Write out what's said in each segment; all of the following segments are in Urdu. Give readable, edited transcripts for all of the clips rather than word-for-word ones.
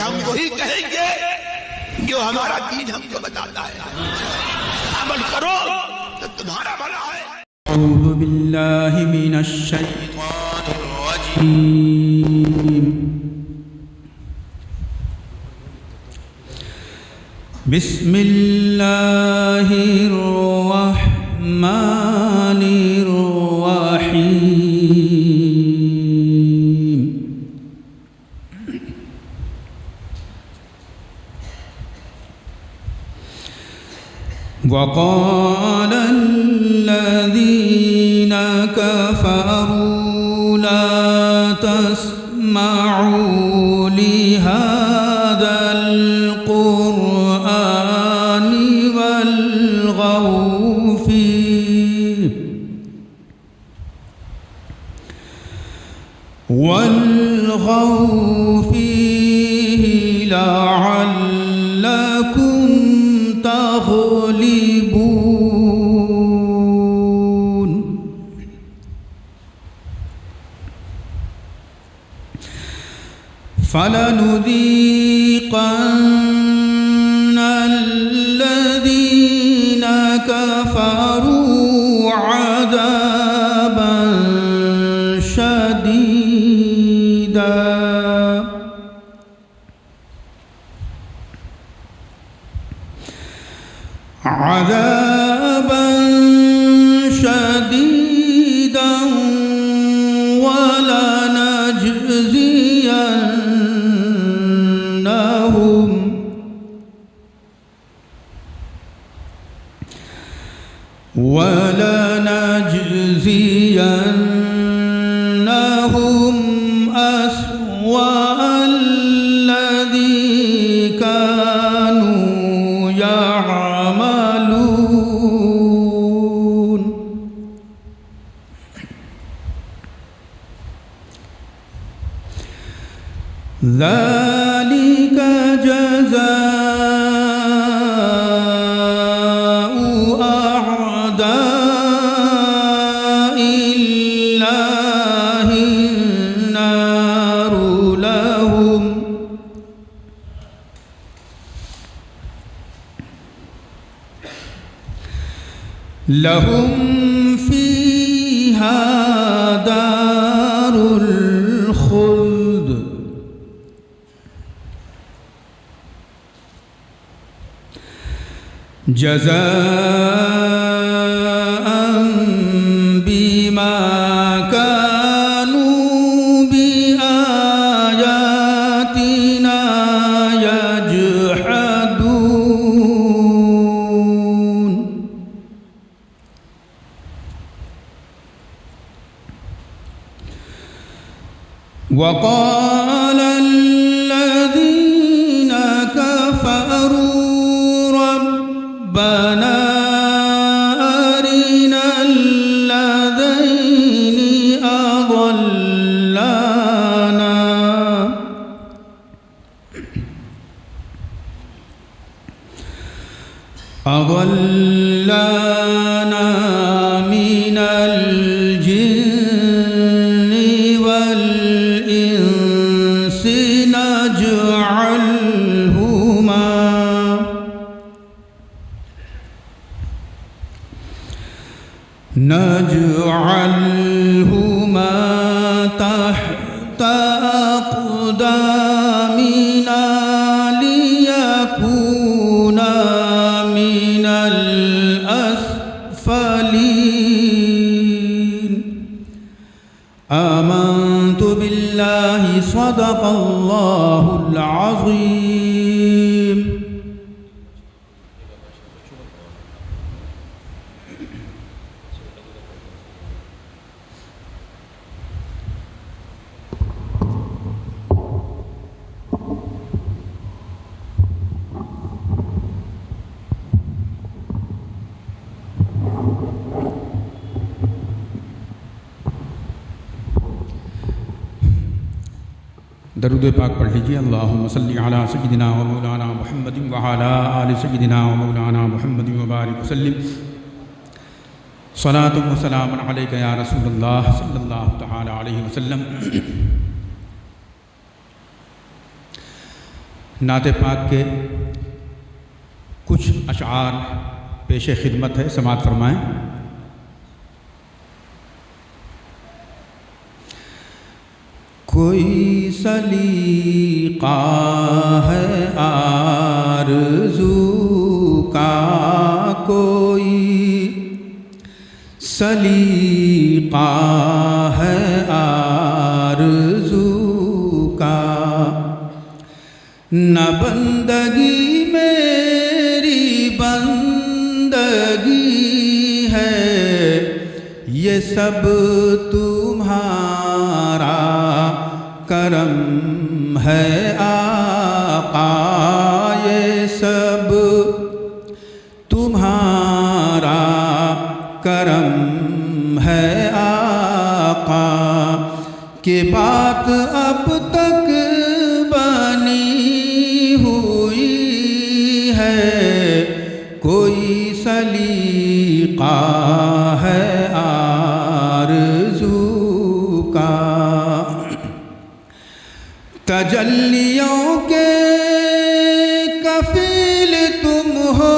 ہم وہی کہیں گے جو ہمارا دین ہم کو بتاتا ہے. عمل کرو تو تمہارا بھلا ہے. اعوذ باللہ من الشیطان الرجیم. بسم اللہ الرحمن الرحیم. وقال الذين كفروا لا تسمعوا لهذا القرآن والغوا فيه لعلكم تغلبون. فلنذيقن الذين كفروا عذابا شديدا ولنجزينهم أسوأ الذي كانوا يعملون. ذلك جزاء أعداء الله النار لهم فيها دار الخلد جزاء بما كانوا بآياتنا يجحدون. وقال الذين كفروا ربنا أرنا الذين أضلانا من الجن والإنس نجعلهما تحت أقدامنا ليكونا من الأسفلين. آمنت بالله صدق الله العظيم. درود پاک پڑھ لیجیے. اللہم صلی علی سیدنا و مولانا محمد وعلی آل سیدنا و مولانا محمد وبارک وسلم. صلاۃ و سلام علیک یا رسول اللہ صلی اللہ تعالی علیہ وسلم. نعت پاک کے کچھ اشعار پیش خدمت ہے، سماعت فرمائیں۔ کوئی سلیقہ ہے آرزو کا، کوئی سلیقہ ہے آرزو کا، نہ بندگی میری بندگی ہے، یہ سب تمہارا کرم ہے آقا، یہ سب تمہارا کرم ہے آقا، کہ بات اب تک بنی ہوئی ہے، کوئی سلیقہ ہے آرزو کا، تجلیوں کے کفیل تم ہو،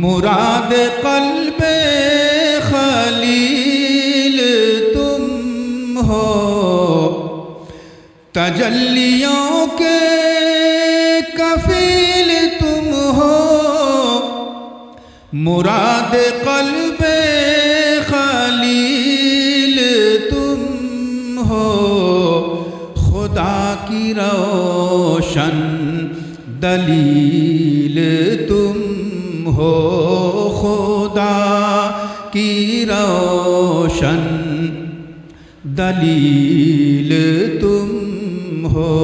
مراد قلب خلیل تم ہو، تجلیوں کے کفیل تم ہو، مراد قلب خلیل تم ہو، خدا کی روشن دلیل تم ہو، خدا کی روشن دلیل تم ہو،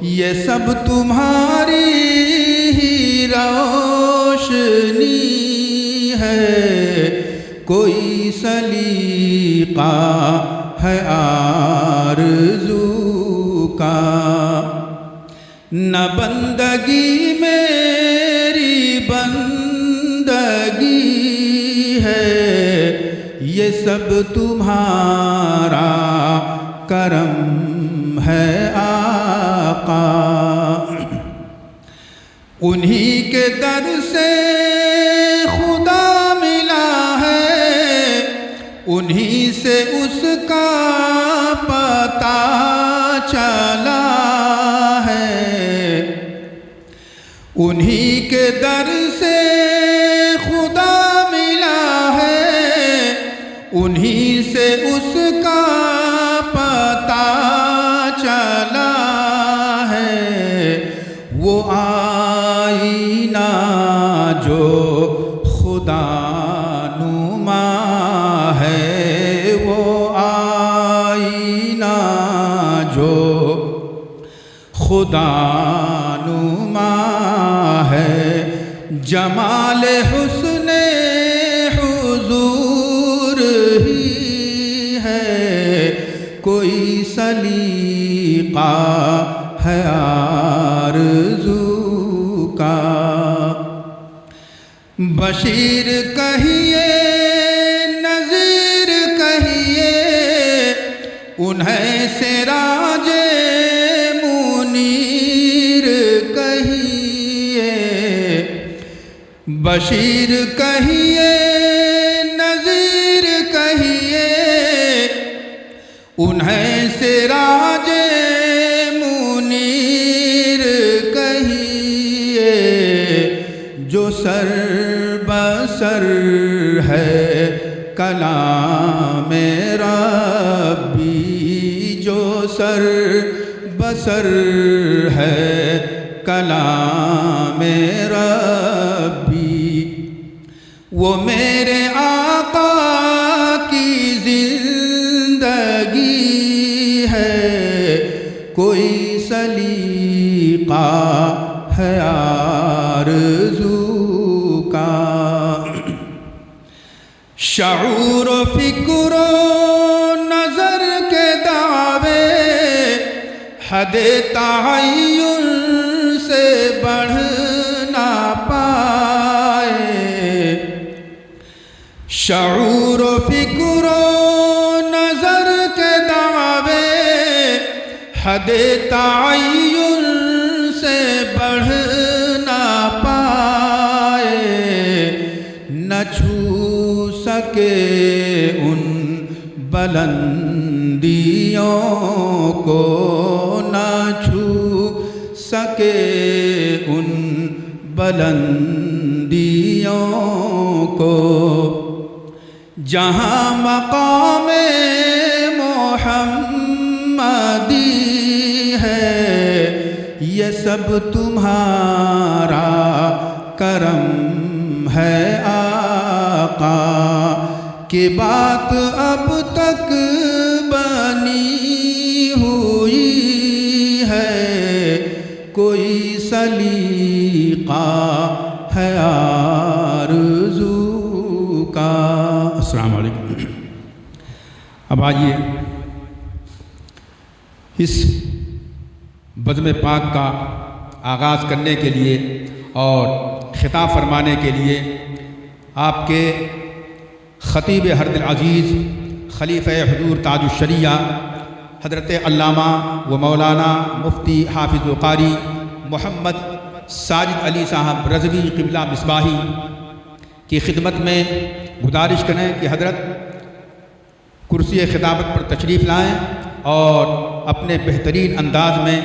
یہ سب تمہاری ہی روشنی ہے، کوئی سلیقہ ہے آرزو کا، نہ بندگی میری بندگی ہے، یہ سب تمہارا کرم ہے آقا، انہی کے در سے خدا ملا ہے، انہی سے اس کا پتہ چلا ہے، انہی کے در سے خدا ملا ہے، انہی سے اس کا پتہ چلا ہے، وہ آئینہ جو خدا نما ہے، وہ آئینہ جو خدا نما ہے، جمال حسن حضور ہی ہے، کوئی سلیقہ ہے آرزو کا، بشیر کہیے نذیر کہیے، انہیں سراج منیر کہیے، بشیر کہیے نذیر کہیے، انہیں سراج منیر کہیے، جو سر بسر ہے کلام ربی، جو سر بسر ہے کلام ربی، وہ میرے آقا کی زندگی ہے، کوئی سلیقہ ہے آرزو کا، شعور و فکر و نظر کے دعوے حد تعین سے بڑھ نہ پائے، شعور و فکر و نظر کے دعوے حد تعین چھو سکے ان بلندیوں کو، نہ چھو سکے ان بلندیوں کو، جہاں مقام محمدی ہے، یہ سب تمہارا کرم ہے آقا، کہ بات اب تک بنی ہوئی ہے، کوئی سلیقہ ہے آرزو کا۔ السلام علیکم۔ اب آئیے اس بزم پاک کا آغاز کرنے کے لیے اور خطاب فرمانے کے لیے آپ کے خطیب حرد العزیز خلیفہ حضور تاج الشریعہ حضرت علامہ و مولانا مفتی حافظ و قاری محمد ساجد علی صاحب رضوی قبلہ مصباحی کی خدمت میں گزارش کریں کہ حضرت کرسی خطابت پر تشریف لائیں اور اپنے بہترین انداز میں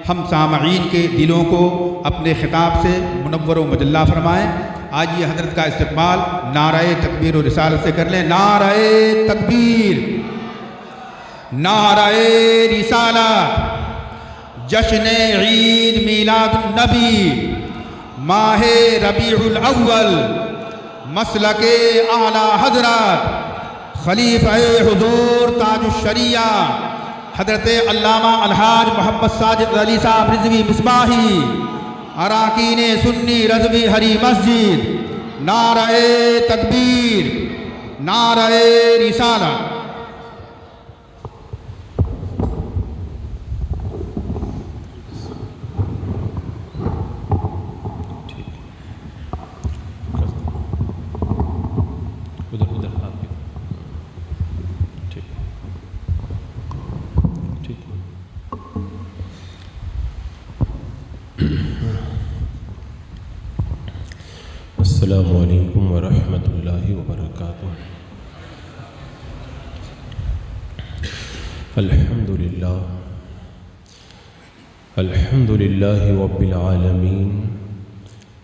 ہم سامعین کے دلوں کو اپنے خطاب سے منور و مجلہ فرمائیں۔ آئیے حضرت کا استقبال نعرہ تکبیر و رسالت سے کر لیں۔ نعرہ تکبیر، نعرہ رسالت، جشن عید میلاد النبی، ماہ ربیع الاول، مسلک اعلی حضرت خلیفہ حضور تاج الشریعہ حضرت علامہ الحاج محمد ساجد علی صاحب رضوی مصباحی، اراکین سنی رضوی ہری مسجد، نعرہ تکبیر، نعرہ رسالت۔ السلام علیکم ورحمۃ اللہ وبرکاتہ۔ الحمد للہ رب العالمین،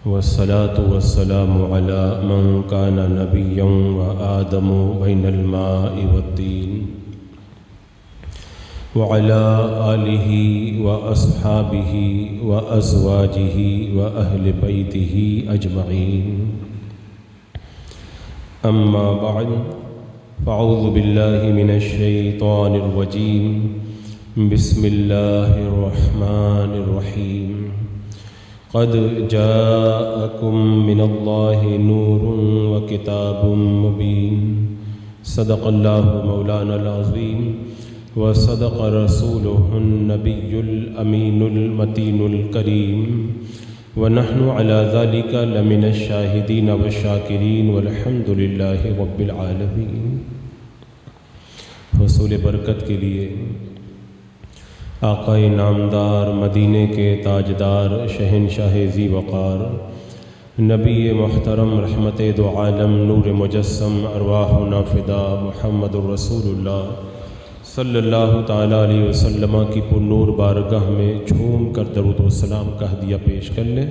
والصلاة والسلام علی من کان نبیا وآدم بین الماء والطین، وعلى آلہ وأصحابہ وأزواجہ وأہل بیتہ اجمعین، اما بعد فاعوذ باللہ من الشیطان الرجیم، بسم اللہ الرحمن الرحیم، قد جاءکم من اللہ نور وکتاب مبین، صدق اللہ مولانا العظیم وصدق رسوله النبی الامین المتین الکریم، ونحن على ذلك لمن الشاہدین والشاکرین والحمد للہ رب العالمین۔ حصول برکت کے لیے آقا نامدار مدینے کے تاجدار شہنشاہ ذی وقار نبی محترم رحمت دو عالم نور مجسم ارواحنا فدا محمد الرسول اللہ صلی اللہ تعالیٰ علیہ وسلم کی پر نور بارگاہ میں جھوم کر درود و سلام کا ہدیہ پیش کر لیں۔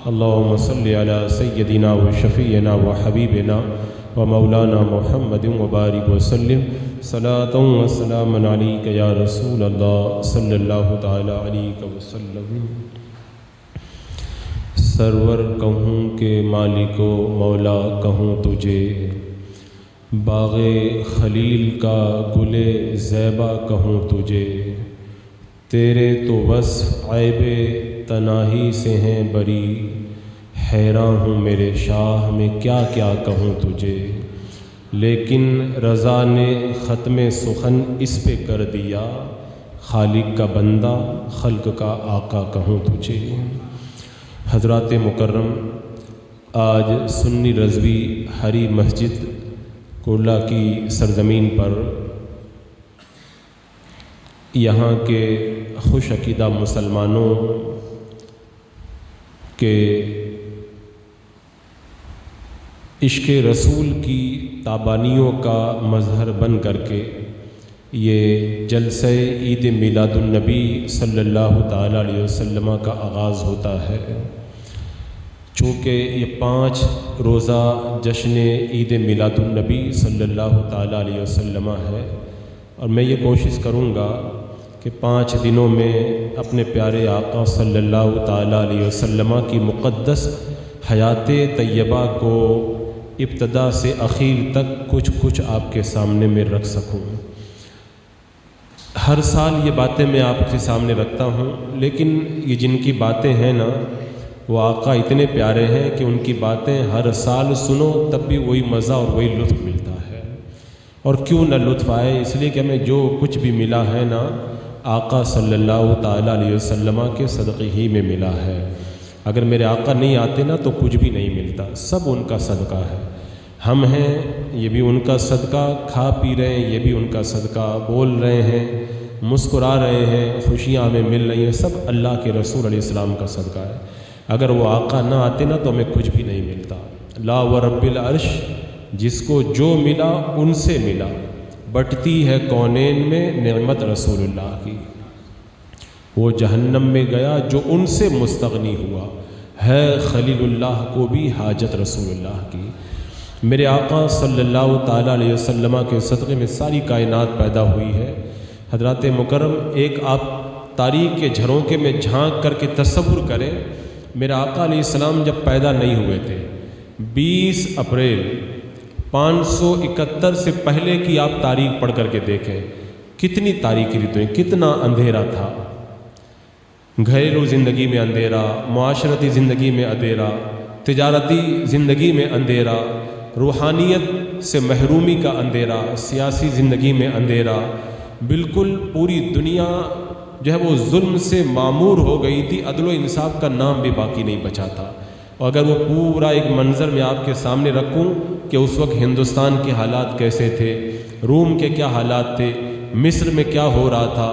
اللہم صلی علی سیدنا و شفیعنا و حبیبنا و مولانا محمد و بارک وسلم، صلاۃ و سلام علیک یا رسول اللہ صلی اللہ تعالیٰ علیہ وسلم۔ سرور کہوں کہ مالک و مولا کہوں تجھے، باغ خلیل کا گل زیبا کہوں تجھے، تیرے تو وصف عیب تناہی سے ہیں بری، حیران ہوں میرے شاہ میں کیا کیا کہوں تجھے، لیکن رضا نے ختم سخن اس پہ کر دیا، خالق کا بندہ خلق کا آقا کہوں تجھے۔ حضرات مکرم، آج سنی رضوی ہری مسجد کرلا کی سرزمین پر یہاں کے خوش عقیدہ مسلمانوں کے عشق رسول کی تابانیوں کا مظہر بن کر کے یہ جلسہ عید میلاد النبی صلی اللہ تعالیٰ علیہ وسلم کا آغاز ہوتا ہے۔ چونکہ یہ 5 روزہ جشن عید میلاد النبی صلی اللہ تعالیٰ علیہ وسلم ہے، اور میں یہ کوشش کروں گا کہ 5 دنوں میں اپنے پیارے آقا صلی اللہ تعالیٰ علیہ وسلم کی مقدس حیات طیبہ کو ابتدا سے اخیر تک کچھ آپ کے سامنے میں رکھ سکوں۔ ہر سال یہ باتیں میں آپ کے سامنے رکھتا ہوں، لیکن یہ جن کی باتیں ہیں نا، وہ آقا اتنے پیارے ہیں کہ ان کی باتیں ہر سال سنو تب بھی وہی مزہ اور وہی لطف ملتا ہے۔ اور کیوں نہ لطف آئے، اس لیے کہ ہمیں جو کچھ بھی ملا ہے نا، آقا صلی اللہ تعالیٰ علیہ وسلم کے صدقے ہی میں ملا ہے۔ اگر میرے آقا نہیں آتے نا تو کچھ بھی نہیں ملتا، سب ان کا صدقہ ہے۔ ہم ہیں، یہ بھی ان کا صدقہ، کھا پی رہے ہیں یہ بھی ان کا صدقہ، بول رہے ہیں، مسکرا رہے ہیں، خوشیاں ہمیں مل رہی ہیں، سب اللہ کے رسول علیہ السلام کا صدقہ ہے۔ اگر وہ آقا نہ آتے نا تو ہمیں کچھ بھی نہیں ملتا۔ لا ورب العرش، جس کو جو ملا ان سے ملا، بٹتی ہے کونین میں نعمت رسول اللہ کی۔ وہ جہنم میں گیا جو ان سے مستغنی ہوا، ہے خلیل اللہ کو بھی حاجت رسول اللہ کی۔ میرے آقا صلی اللہ تعالیٰ علیہ وسلم کے صدقے میں ساری کائنات پیدا ہوئی ہے۔ حضرات مکرم، ایک آپ تاریخ کے جھرونکے میں جھانک کر کے تصور کریں، میرے آقا علیہ السلام جب پیدا نہیں ہوئے تھے، 20 اپریل 571 سے پہلے کی آپ تاریخ پڑھ کر کے دیکھیں، کتنی تاریخی ریتیں، کتنا اندھیرا تھا۔ گھریلو زندگی میں اندھیرا، معاشرتی زندگی میں اندھیرا، تجارتی زندگی میں اندھیرا، روحانیت سے محرومی کا اندھیرا، سیاسی زندگی میں اندھیرا، بالکل پوری دنیا جو ہے وہ ظلم سے معمور ہو گئی تھی، عدل و انصاف کا نام بھی باقی نہیں بچا تھا۔ اور اگر وہ پورا ایک منظر میں آپ کے سامنے رکھوں کہ اس وقت ہندوستان کے حالات کیسے تھے، روم کے کیا حالات تھے، مصر میں کیا ہو رہا تھا،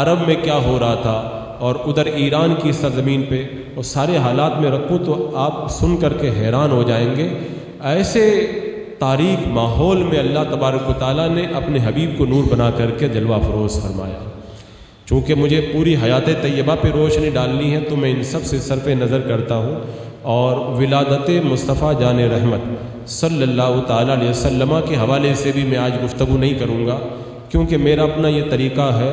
عرب میں کیا ہو رہا تھا، اور ادھر ایران کی سرزمین پہ، اور سارے حالات میں رکھوں تو آپ سن کر کے حیران ہو جائیں گے۔ ایسے تاریک ماحول میں اللہ تبارک و تعالیٰ نے اپنے حبیب کو نور بنا کر کے جلوہ افروز فرمایا۔ چونکہ مجھے پوری حیات طیبہ پہ روشنی ڈالنی ہے تو میں ان سب سے صرف نظر کرتا ہوں، اور ولادت مصطفیٰ جان رحمت صلی اللہ تعالیٰ علیہ وسلم کے حوالے سے بھی میں آج گفتگو نہیں کروں گا، کیونکہ میرا اپنا یہ طریقہ ہے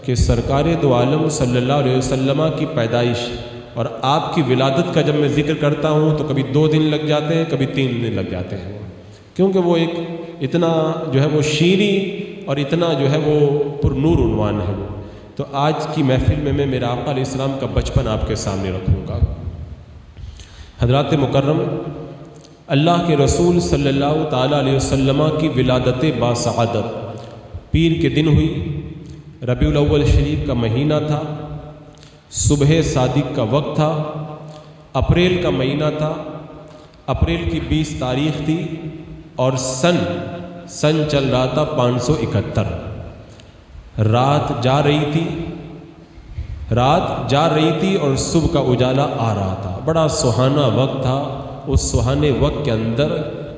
کہ سرکار دو عالم صلی اللہ علیہ وسلم کی پیدائش اور آپ کی ولادت کا جب میں ذکر کرتا ہوں تو کبھی 2 دن لگ جاتے ہیں، کبھی 3 دن لگ جاتے ہیں، کیونکہ وہ ایک اتنا جو ہے وہ شیریں اور اتنا جو ہے وہ پر نور عنوان ہے وہ۔ تو آج کی محفل میں میرا آقا علیہ السلام کا بچپن آپ کے سامنے رکھوں گا۔ حضرات مکرم، اللہ کے رسول صلی اللہ تعالیٰ علیہ وسلم کی ولادت باسعادت پیر کے دن ہوئی، ربیع الاول شریف کا مہینہ تھا، صبح صادق کا وقت تھا، اپریل کا مہینہ تھا، اپریل کی 20 تاریخ تھی، اور سن چل رہا تھا 571۔ رات جا رہی تھی اور صبح کا اجالا آ رہا تھا، بڑا سہانا وقت تھا۔ اس سہانے وقت کے اندر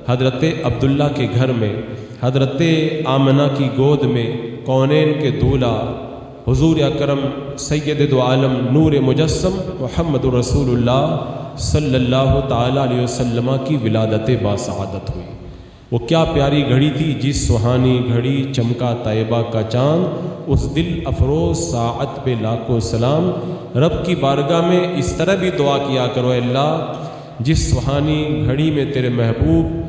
حضرت عبداللہ کے گھر میں، حضرت آمنہ کی گود میں، کونین کے دولہ حضور اکرم سید دو عالم نور مجسم محمد رسول اللہ صلی اللہ تعالیٰ علیہ وسلم کی ولادت باسعادت ہوئی۔ وہ کیا پیاری گھڑی تھی، جس سہانی گھڑی چمکا طیبہ کا چاند، اس دل افروز ساعت پہ لاکھوں سلام۔ رب کی بارگاہ میں اس طرح بھی دعا کیا کرو، اے اللہ جس سہانی گھڑی میں تیرے محبوب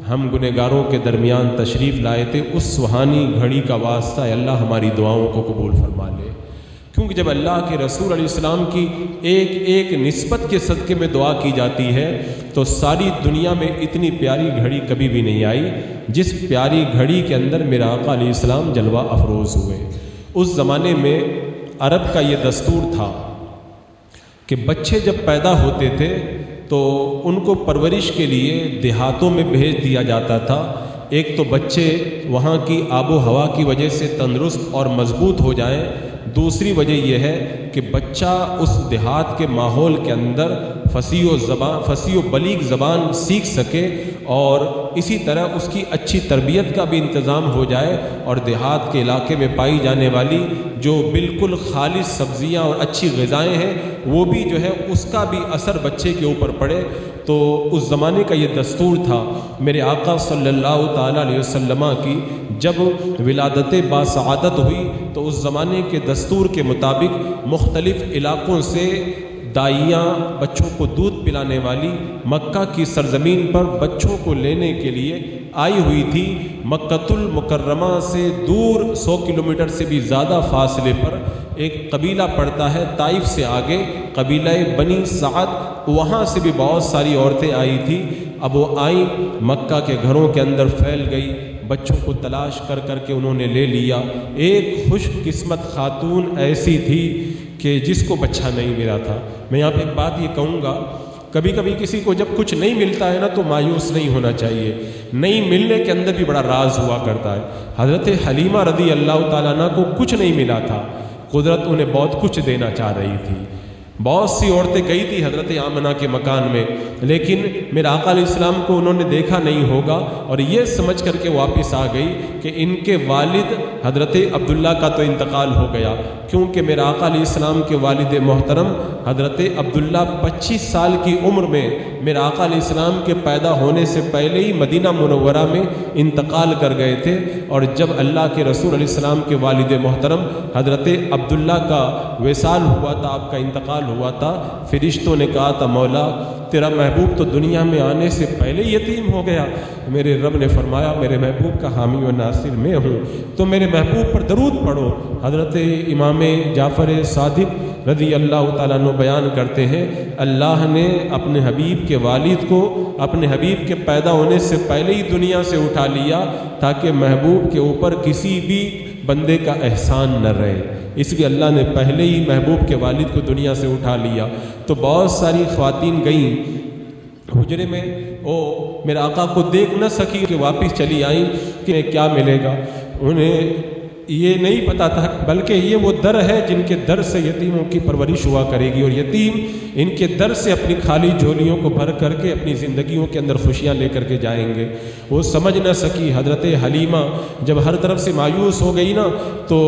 ہم گنہگاروں کے درمیان تشریف لائے تھے، اس سہانی گھڑی کا واسطہ اے اللہ ہماری دعاؤں کو قبول فرما لے۔ کیونکہ جب اللہ کے رسول علیہ السلام کی ایک ایک نسبت کے صدقے میں دعا کی جاتی ہے تو ساری دنیا میں اتنی پیاری گھڑی کبھی بھی نہیں آئی جس پیاری گھڑی کے اندر میرا آقا علیہ السلام جلوہ افروز ہوئے۔ اس زمانے میں عرب کا یہ دستور تھا کہ بچے جب پیدا ہوتے تھے تو ان کو پرورش کے لیے دیہاتوں میں بھیج دیا جاتا تھا۔ ایک تو بچے وہاں کی آب و ہوا کی وجہ سے تندرست اور مضبوط ہو جائیں، دوسری وجہ یہ ہے کہ بچہ اس دیہات کے ماحول کے اندر فصیح و بلیغ زبان سیکھ سکے، اور اسی طرح اس کی اچھی تربیت کا بھی انتظام ہو جائے، اور دیہات کے علاقے میں پائی جانے والی جو بالکل خالص سبزیاں اور اچھی غذائیں ہیں وہ بھی جو ہے اس کا بھی اثر بچے کے اوپر پڑے۔ تو اس زمانے کا یہ دستور تھا۔ میرے آقا صلی اللہ تعالیٰ علیہ وسلم کی جب ولادت باسعادت ہوئی تو اس زمانے کے دستور کے مطابق مختلف علاقوں سے دائیاں بچوں کو دودھ پلانے والی مکہ کی سرزمین پر بچوں کو لینے کے لیے آئی ہوئی تھی۔ مکۃ المکرمہ سے دور 100 کلومیٹر سے بھی زیادہ فاصلے پر ایک قبیلہ پڑتا ہے طائف سے آگے، قبیلہ بنی سعد، وہاں سے بھی بہت ساری عورتیں آئی تھیں۔ اب وہ آئیں، مکہ کے گھروں کے اندر پھیل گئی، بچوں کو تلاش کر کر کے انہوں نے لے لیا۔ ایک خوش قسمت خاتون ایسی تھی کہ جس کو بچہ نہیں ملا تھا۔ میں یہاں پہ ایک بات یہ کہوں گا، کبھی کبھی کسی کو جب کچھ نہیں ملتا ہے نا تو مایوس نہیں ہونا چاہیے۔ نہیں ملنے کے اندر بھی بڑا راز ہوا کرتا ہے۔ حضرت حلیمہ رضی اللہ تعالیٰ عنہ کو کچھ نہیں ملا تھا، قدرت انہیں بہت کچھ دینا چاہ رہی تھی۔ بہت سی عورتیں گئی تھی حضرت آمنہ کے مکان میں، لیکن میرے آقا علیہ السلام کو انہوں نے دیکھا نہیں ہوگا اور یہ سمجھ کر کے واپس آ گئی کہ ان کے والد حضرت عبداللہ کا تو انتقال ہو گیا، کیونکہ میرے آقا علیہ السلام کے والد محترم حضرت عبداللہ 25 سال کی عمر میں میرے آقا علیہ السلام کے پیدا ہونے سے پہلے ہی مدینہ منورہ میں انتقال کر گئے تھے۔ اور جب اللہ کے رسول علیہ السلام کے والد محترم حضرت عبداللہ کا وصال ہوا تھا، آپ کا انتقال ہوا تھا، فرشتوں نے کہا تھا مولا تیرا محبوب تو دنیا میں آنے سے پہلے یتیم ہو گیا۔ میرے رب نے فرمایا میرے محبوب کا حامی و ناصر میں ہوں، تو میرے محبوب پر درود پڑھو۔ حضرت امام جعفر صادق رضی اللہ تعالیٰ عنہ بیان کرتے ہیں اللہ نے اپنے حبیب کے والد کو اپنے حبیب کے پیدا ہونے سے پہلے ہی دنیا سے اٹھا لیا تاکہ محبوب کے اوپر کسی بھی بندے کا احسان نہ رہے، اس لیے اللہ نے پہلے ہی محبوب کے والد کو دنیا سے اٹھا لیا۔ تو بہت ساری خواتین گئیں حجرے میں، وہ میرے آقا کو دیکھ نہ سکی کہ واپس چلی آئیں کہ کیا ملے گا، انہیں یہ نہیں پتا تھا، بلکہ یہ وہ در ہے جن کے در سے یتیموں کی پرورش ہوا کرے گی، اور یتیم ان کے در سے اپنی خالی جھولیوں کو بھر کر کے اپنی زندگیوں کے اندر خوشیاں لے کر کے جائیں گے۔ وہ سمجھ نہ سکی حضرت حلیمہ جب ہر طرف سے مایوس ہو گئی نا تو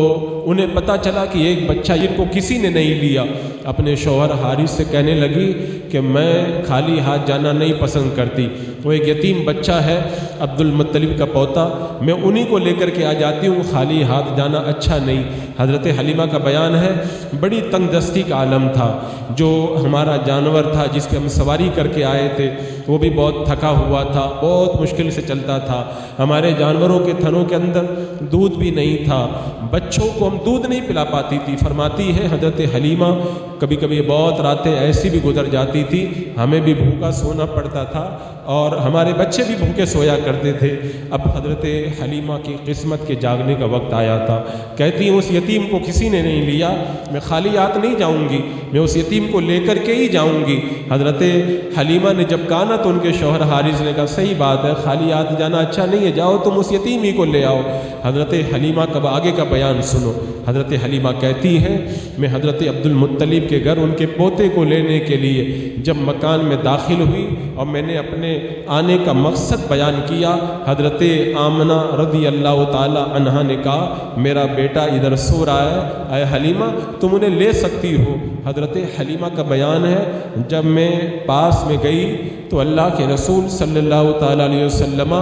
انہیں پتہ چلا کہ ایک بچہ جن کو کسی نے نہیں لیا، اپنے شوہر حارث سے کہنے لگی کہ میں خالی ہاتھ جانا نہیں پسند کرتی، وہ ایک یتیم بچہ ہے عبد المطلب کا پوتا، میں انہی کو لے کر کے آ جاتی ہوں، خالی ہاتھ جانا اچھا نہیں۔ حضرت حلیمہ کا بیان ہے بڑی تنگ دستی کا عالم تھا، جو ہمارا جانور تھا جس پہ ہم سواری کر کے آئے تھے وہ بھی بہت تھکا ہوا تھا، بہت مشکل سے چلتا تھا، ہمارے جانوروں کے تھنوں کے اندر دودھ بھی نہیں تھا، بچوں کو ہم دودھ نہیں پلا پاتی تھی۔ فرماتی ہے حضرت حلیمہ کبھی کبھی بہت راتیں ایسی بھی گزر جاتی تھی، ہمیں بھی بھوکا سونا پڑتا تھا اور ہمارے بچے بھی بھوکے سویا کرتے تھے۔ اب حضرت حلیمہ کی قسمت کے جاگنے کا وقت آیا تھا، کہتی ہیں اس یتیم کو کسی نے نہیں لیا، میں خالی ہاتھ نہیں جاؤں گی، میں اس یتیم کو لے کر کے ہی جاؤں گی۔ حضرت حلیمہ نے جب کہا نا تو ان کے شوہر حارث نے کہا صحیح بات ہے، خالی ہاتھ جانا اچھا نہیں ہے، جاؤ تم اس یتیم ہی کو لے آؤ۔ حضرت حلیمہ کا آگے کا بیان سنو۔ حضرت حلیمہ کہتی ہیں میں حضرت عبد المطلب کے گھر ان کے پوتے کو لینے کے لیے جب مکان میں داخل ہوئی اور میں نے اپنے آنے کا مقصد بیان کیا، حضرت آمنہ رضی اللہ تعالی عنہا نے کہا میرا بیٹا ادھر سو رہا ہے، اے حلیمہ تم انہیں لے سکتی ہو۔ حضرت حلیمہ کا بیان ہے جب میں پاس میں گئی تو اللہ کے رسول صلی اللہ تعالیٰ علیہ وسلم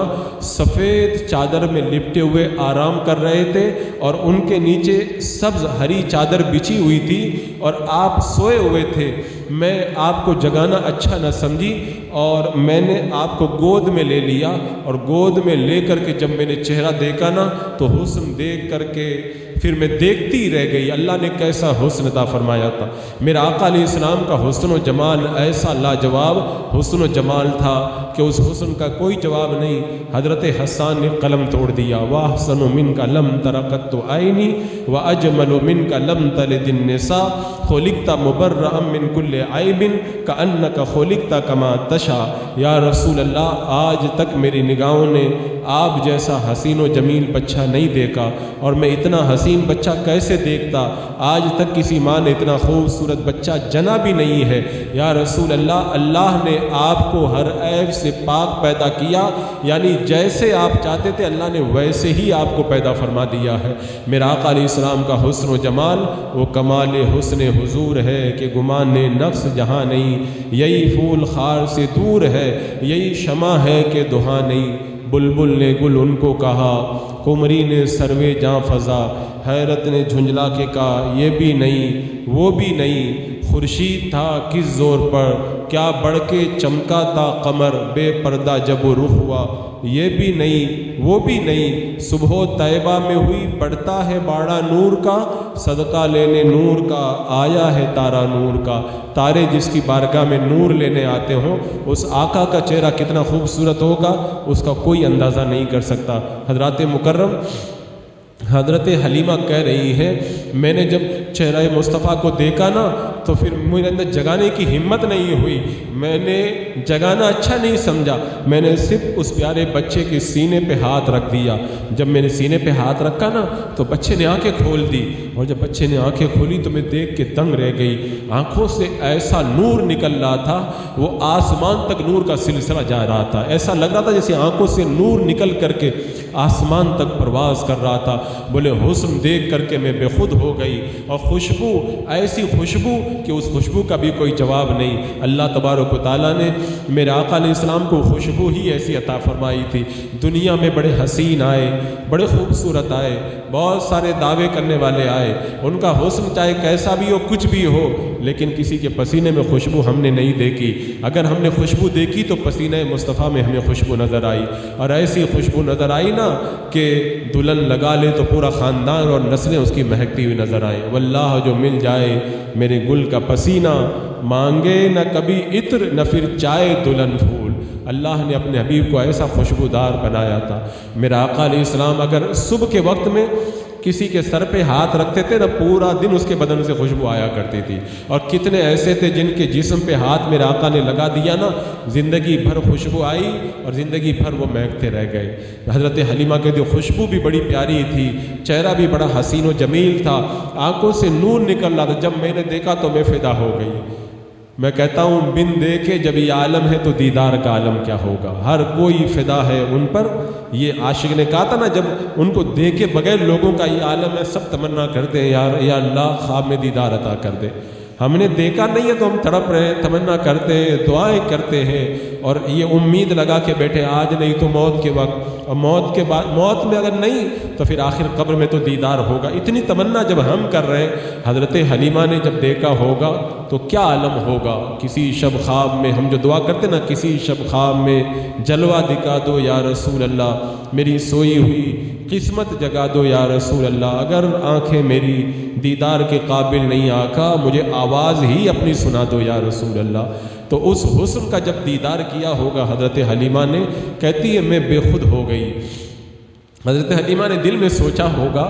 سفید چادر میں لپٹے ہوئے آرام کر رہے تھے اور ان کے نیچے سبز ہری چادر بچھی ہوئی تھی اور آپ سوئے ہوئے تھے۔ میں آپ کو جگانا اچھا نہ سمجھی اور میں نے آپ کو گود میں لے لیا، اور گود میں لے کر کے جب میں نے چہرہ دیکھا نا تو حسن دیکھ کر کے پھر میں دیکھتی رہ گئی، اللہ نے کیسا حسن عطا فرمایا تھا۔ میرا آقا علیہ السلام کا حسن و جمال ایسا لاجواب حسن و جمال تھا کہ اس حسن کا کوئی جواب نہیں۔ حضرت حسان نے قلم توڑ دیا، وَأَحْسَنُ مِنْكَ لَمْ تَرَ قَطُّ عَيْنِي وَأَجْمَلُ مِنْكَ لَمْ تَلِدِ النِّسَاءُ خُلِقْتَ مُبَرَّأً مِنْ كُلِّ عَيْبٍ كَأَنَّكَ خُلِقْتَ كَمَا تَشَاءُ۔ یا رسول اللہ آج تک میری نگاہوں نے آپ جیسا حسین و جمیل بچہ نہیں دیکھا، اور میں اتنا حسین بچہ کیسے دیکھتا، آج تک کسی ماں نے اتنا خوبصورت بچہ جنا بھی نہیں ہے۔ یا رسول اللہ، اللہ نے آپ کو ہر عیب سے پاک پیدا کیا، یعنی جیسے آپ چاہتے تھے اللہ نے ویسے ہی آپ کو پیدا فرما دیا ہے۔ میرا آقا علیہ السلام کا حسن و جمال وہ کمال حسن حضور ہے کہ گمان نفس جہاں نہیں، یہی پھول خار سے دور ہے، یہی شمع ہے کہ دہاں نہیں۔ بلبل نے گل ان کو کہا، قمری نے سروے جاں فضا، حیرت نے جھنجلا کے کہا یہ بھی نہیں وہ بھی نہیں۔ خورشید تھا کس زور پر، کیا بڑھ کے چمکا تھا قمر، بے پردہ جب وہ رخ ہوا یہ بھی نہیں وہ بھی نہیں۔ صبح طیبہ میں ہوئی پڑتا ہے باڑا نور کا، صدقہ لینے نور کا آیا ہے تارا نور کا۔ تارے جس کی بارگاہ میں نور لینے آتے ہوں، اس آقا کا چہرہ کتنا خوبصورت ہوگا اس کا کوئی اندازہ نہیں کر سکتا۔ حضرات مکرم، حضرت حلیمہ کہہ رہی ہے میں نے جب چہرہ مصطفیٰ کو دیکھا نا تو پھر میرے اندر جگانے کی ہمت نہیں ہوئی، میں نے جگانا اچھا نہیں سمجھا، میں نے صرف اس پیارے بچے کے سینے پہ ہاتھ رکھ دیا۔ جب میں نے سینے پہ ہاتھ رکھا نا تو بچے نے آنکھیں کھول دی، اور جب بچے نے آنکھیں کھولی تو میں دیکھ کے دنگ رہ گئی۔ آنکھوں سے ایسا نور نکل رہا تھا، وہ آسمان تک نور کا سلسلہ جا رہا تھا، ایسا لگ رہا تھا جیسے آنکھوں سے نور نکل کر کے آسمان تک پرواز کر رہا تھا۔ بولے حسن دیکھ کر کے میں بے خود ہو گئی، اور خوشبو ایسی خوشبو کہ اس خوشبو کا بھی کوئی جواب نہیں۔ اللہ تبارک و تعالیٰ نے میرے آقا علیہ السلام کو خوشبو ہی ایسی عطا فرمائی تھی۔ دنیا میں بڑے حسین آئے، بڑے خوبصورت آئے، بہت سارے دعوے کرنے والے آئے، ان کا حسن چاہے کیسا بھی ہو کچھ بھی ہو، لیکن کسی کے پسینے میں خوشبو ہم نے نہیں دیکھی۔ اگر ہم نے خوشبو دیکھی تو پسینہ مصطفیٰ میں ہمیں خوشبو نظر آئی، اور ایسی خوشبو نظر آئی نا کہ دلہن لگا لے تو پورا خاندان اور نسلیں اس کی مہکتی ہوئی نظر آئیں۔ واللہ جو مل جائے میرے گل کا پسینہ، مانگے نہ کبھی عطر نہ پھر چائے دلہن پھول۔ اللہ نے اپنے حبیب کو ایسا خوشبودار بنایا تھا۔ میرا آقا علیہ السلام اگر صبح کے وقت میں کسی کے سر پہ ہاتھ رکھتے تھے نہ پورا دن اس کے بدن سے خوشبو آیا کرتی تھی، اور کتنے ایسے تھے جن کے جسم پہ ہاتھ میرے آقا نے لگا دیا نا زندگی بھر خوشبو آئی اور زندگی بھر وہ مہکتے رہ گئے۔ حضرت حلیمہ کے جو خوشبو بھی بڑی پیاری تھی، چہرہ بھی بڑا حسین و جمیل تھا، آنکھوں سے نور نکل رہا تھا۔ جب میں نے دیکھا تو میں فدا ہو گئی۔ میں کہتا ہوں بن دیکھے جب یہ عالم ہے تو دیدار کا عالم کیا ہوگا، ہر کوئی فدا ہے ان پر۔ یہ عاشق نے کہا تھا نا جب ان کو دیکھے بغیر لوگوں کا یہ عالم ہے، سب تمنا کرتے ہیں یا اللہ خواب میں دیدار عطا کر دے۔ ہم نے دیکھا نہیں ہے تو ہم تڑپ رہے ہیں، تمنا کرتے ہیں، دعائیں کرتے ہیں، اور یہ امید لگا کے بیٹھے آج نہیں تو موت کے وقت، اور موت کے بعد موت میں اگر نہیں تو پھر آخر قبر میں تو دیدار ہوگا۔ اتنی تمنا جب ہم کر رہے ہیں، حضرت حلیمہ نے جب دیکھا ہوگا تو کیا عالم ہوگا۔ کسی شب خواب میں ہم جو دعا کرتے نا، کسی شب خواب میں جلوہ دکھا دو یا رسول اللہ، میری سوئی ہوئی قسمت جگا دو یا رسول اللہ، اگر آنکھیں میری دیدار کے قابل نہیں آقا مجھے آواز ہی اپنی سنا دو یا رسول اللہ۔ تو اس حسن کا جب دیدار کیا ہوگا حضرت حلیمہ نے، کہتی ہے میں بے خود ہو گئی۔ حضرت حلیمہ نے دل میں سوچا ہوگا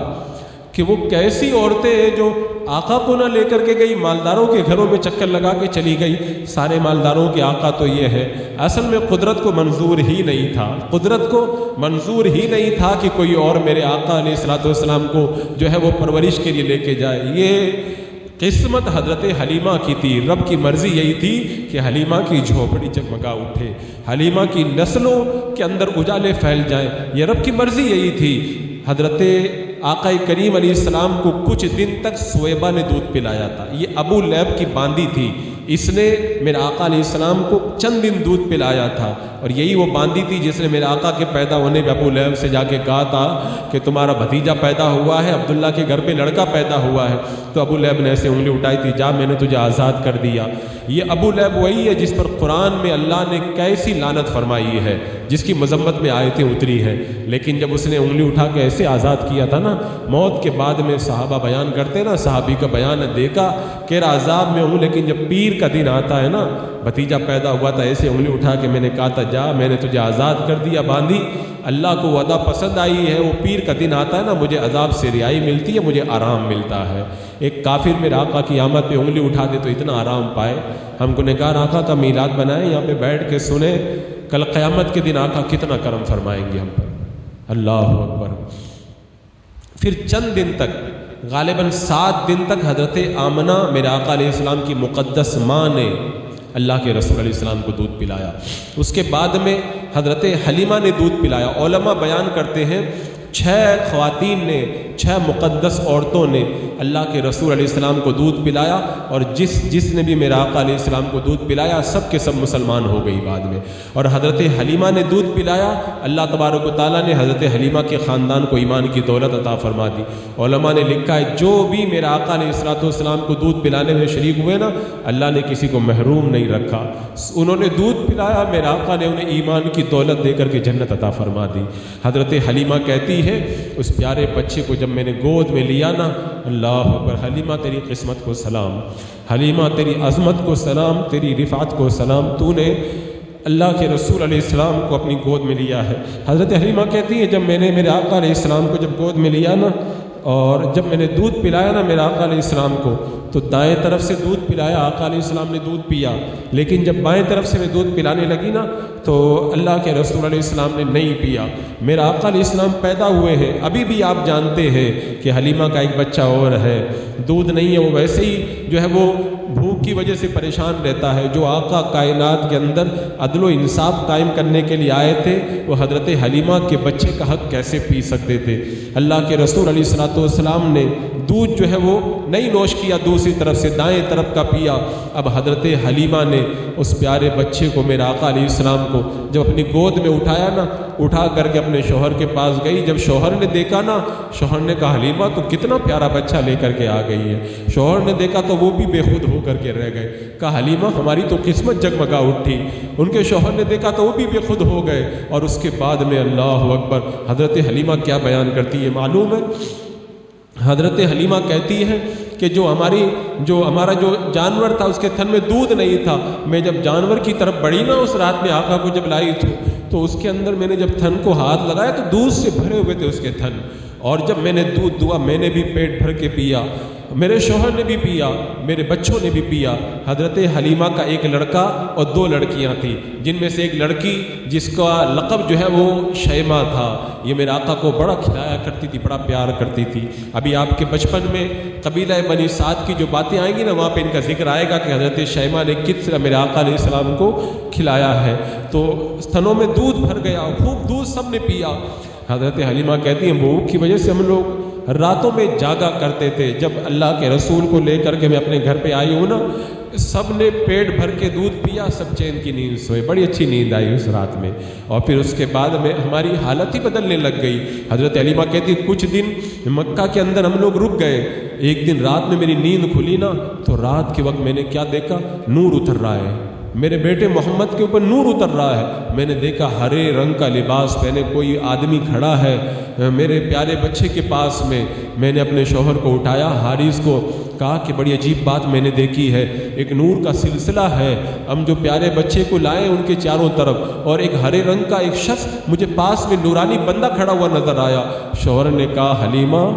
کہ وہ کیسی عورتیں ہیں جو آقا کو نہ لے کر کے گئی، مالداروں کے گھروں میں چکر لگا کے چلی گئی۔ سارے مالداروں کے آقا تو یہ ہے۔ اصل میں قدرت کو منظور ہی نہیں تھا، قدرت کو منظور ہی نہیں تھا کہ کوئی اور میرے آقا علیہ الصلوۃ والسلام کو جو ہے وہ پرورش کے لیے لے کے جائے۔ یہ قسمت حضرت حلیمہ کی تھی، رب کی مرضی یہی تھی کہ حلیمہ کی جھوپڑی جگمگا اٹھے، حلیمہ کی نسلوں کے اندر اجالے پھیل جائیں، یہ رب کی مرضی یہی تھی۔ حضرت آقا کریم علیہ السلام کو کچھ دن تک سویبہ نے دودھ پلایا تھا، یہ ابو لہب کی باندی تھی، اس نے میرے آقا علیہ السلام کو چند دن دودھ پلایا تھا، اور یہی وہ باندی تھی جس نے میرے آقا کے پیدا ہونے پہ ابو لہب سے جا کے کہا تھا کہ تمہارا بھتیجا پیدا ہوا ہے، عبداللہ کے گھر پہ لڑکا پیدا ہوا ہے، تو ابو لہب نے ایسے انگلی اٹھائی تھی، جا میں نے تجھے آزاد کر دیا۔ یہ ابو لہب وہی ہے جس پر قرآن میں اللہ نے کیسی لعنت فرمائی ہے، جس کی مذمت میں آیتیں اتری ہیں، لیکن جب اس نے انگلی اٹھا کے ایسے آزاد کیا تھا نا، موت کے بعد میں صحابہ بیان کرتے نا، صحابی کا بیان دیکھا کہ عذاب میں ہوں، لیکن جب پیر کا دن آتا ہے نا، بھتیجا پیدا ہوا تھا، ایسے انگلی اٹھا کے میں نے کہا تھا جا میں نے تجھے آزاد کر دیا باندھی۔ اللہ کو وعدہ پسند آئی ہے، وہ پیر کا دن آتا ہے نا، مجھے عذاب سے رہائی ملتی ہے، مجھے آرام ملتا ہے۔ ایک کافر میرے آقا کی آمد پہ انگلی اٹھا دے تو اتنا آرام پائے۔ ہم گنہگار آقا کا میلاد بنائیں، یہاں پہ بیٹھ کے سنیں، کل قیامت کے دن آقا کتنا کرم فرمائیں گے ہم پر۔ اللہ اکبر۔ پھر چند دن تک، غالباً 7 دن تک حضرت آمنہ میرے آقا علیہ السلام کی مقدس ماں نے اللہ کے رسول علیہ السلام کو دودھ پلایا۔ اس کے بعد میں حضرت حلیمہ نے دودھ پلایا۔ علماء بیان کرتے ہیں 6 خواتین نے، 6 مقدس عورتوں نے اللہ کے رسول علیہ السلام کو دودھ پلایا، اور جس نے بھی میرے آقا علیہ السلام کو دودھ پلایا سب کے سب مسلمان ہو گئی بعد میں۔ اور حضرت حلیمہ نے دودھ پلایا، اللہ تبارک و تعالیٰ نے حضرت حلیمہ کے خاندان کو ایمان کی دولت عطا فرما دی۔ علماء نے لکھا ہے جو بھی میرے آقا علیہ السلام کو دودھ پلانے میں شریک ہوئے نا، اللہ نے کسی کو محروم نہیں رکھا۔ انہوں نے دودھ پلایا، میرے آقا نے انہیں ایمان کی دولت دے کر کے جنت عطا فرما دی۔ حضرت حلیمہ کہتی ہے اس پیارے بچے کو جب میں نے گود میں لیا نا، اللہ اکبر، حلیمہ تیری قسمت کو سلام، حلیمہ تیری عظمت کو سلام، تیری رفعت کو سلام، تو نے اللہ کے رسول علیہ السلام کو اپنی گود میں لیا ہے۔ حضرت حلیمہ کہتی ہے جب میں نے میرے آقا علیہ السلام کو جب گود میں لیا نا، اور جب میں نے دودھ پلایا نا میرے آقا علیہ السلام کو، تو دائیں طرف سے دودھ پلایا، آقا علیہ السلام نے دودھ پیا، لیکن جب بائیں طرف سے میں دودھ پلانے لگی نا تو اللہ کے رسول علیہ السلام نے نہیں پیا۔ میرا آقا علیہ السلام پیدا ہوئے ہیں، ابھی بھی آپ جانتے ہیں کہ حلیمہ کا ایک بچہ اور ہے، دودھ نہیں ہے، وہ ویسے ہی جو ہے وہ بھوک کی وجہ سے پریشان رہتا ہے۔ جو آقا کائنات کے اندر عدل و انصاف قائم کرنے کے لیے آئے تھے، وہ حضرت حلیمہ کے بچے کا حق کیسے پی سکتے تھے؟ اللہ کے رسول علیہ السلام نے دودھ جو ہے وہ نہیں نوش کیا، دوسری طرف سے دائیں طرف کا پیا۔ اب حضرت حلیمہ نے اس پیارے بچے کو، میرے آقا علیہ السلام کو جب اپنی گود میں اٹھایا نا، اٹھا کر کے اپنے شوہر کے پاس گئی۔ جب شوہر نے دیکھا نا، شوہر نے کہا حلیمہ تو کتنا پیارا بچہ لے کر کے آ گئی ہے۔ شوہر نے دیکھا تو وہ بھی بے خود ہو کر کے رہ گئے، کہا حلیمہ ہماری تو قسمت جگمگا اٹھی۔ ان کے شوہر نے دیکھا تو وہ بھی بے خود ہو گئے۔ اور اس کے بعد میں اللہ اکبر، حضرت حلیمہ کیا بیان کرتی ہے معلوم ہے؟ حضرت حلیمہ کہتی ہے کہ جو ہمارا جو جانور تھا اس کے تھن میں دودھ نہیں تھا، میں جب جانور کی طرف بڑھی نا اس رات میں آقا کو جب لائی تو اس کے اندر میں نے جب تھن کو ہاتھ لگایا تو دودھ سے بھرے ہوئے تھے اس کے تھن، اور جب میں نے دودھ دعا میں نے بھی پیٹ بھر کے پیا، میرے شوہر نے بھی پیا، میرے بچوں نے بھی پیا۔ حضرت حلیمہ کا ایک لڑکا اور 2 لڑکیاں تھیں، جن میں سے ایک لڑکی جس کا لقب جو ہے وہ شیمہ تھا، یہ میرے آقا کو بڑا کھلایا کرتی تھی، بڑا پیار کرتی تھی۔ ابھی آپ کے بچپن میں قبیلہ بنی سعد کی جو باتیں آئیں گی نا، وہاں پہ ان کا ذکر آئے گا کہ حضرت شیمہ نے کس طرح میرے آقا علیہ السلام کو کھلایا ہے۔ تو تھنوں میں دودھ بھر گیا، خوب دودھ سب نے پیا۔ حضرت حلیمہ کہتی ہیں بھوک کی وجہ سے ہم لوگ راتوں میں جاگا کرتے تھے۔ جب اللہ کے رسول کو لے کر کے میں اپنے گھر پہ آئی ہوں نا، سب نے پیٹ بھر کے دودھ پیا، سب چین کی نیند سوئے، بڑی اچھی نیند آئی اس رات میں۔ اور پھر اس کے بعد میں ہماری حالت ہی بدلنے لگ گئی۔ حضرت حلیمہ کہتی کچھ دن مکہ کے اندر ہم لوگ رک گئے۔ ایک دن رات میں میری نیند کھلی نا تو رات کے وقت میں نے کیا دیکھا؟ نور اتر رہا ہے، میرے بیٹے محمد کے اوپر نور اتر رہا ہے۔ میں نے دیکھا ہرے رنگ کا لباس پہنے کوئی آدمی کھڑا ہے میرے پیارے بچے کے پاس میں نے اپنے شوہر کو اٹھایا، حارث کو کہا کہ بڑی عجیب بات میں نے دیکھی ہے، ایک نور کا سلسلہ ہے، ہم جو پیارے بچے کو لائے ان کے چاروں طرف، اور ایک ہرے رنگ کا ایک شخص مجھے پاس میں نورانی بندہ کھڑا ہوا نظر آیا۔ شوہر نے کہا حلیمہ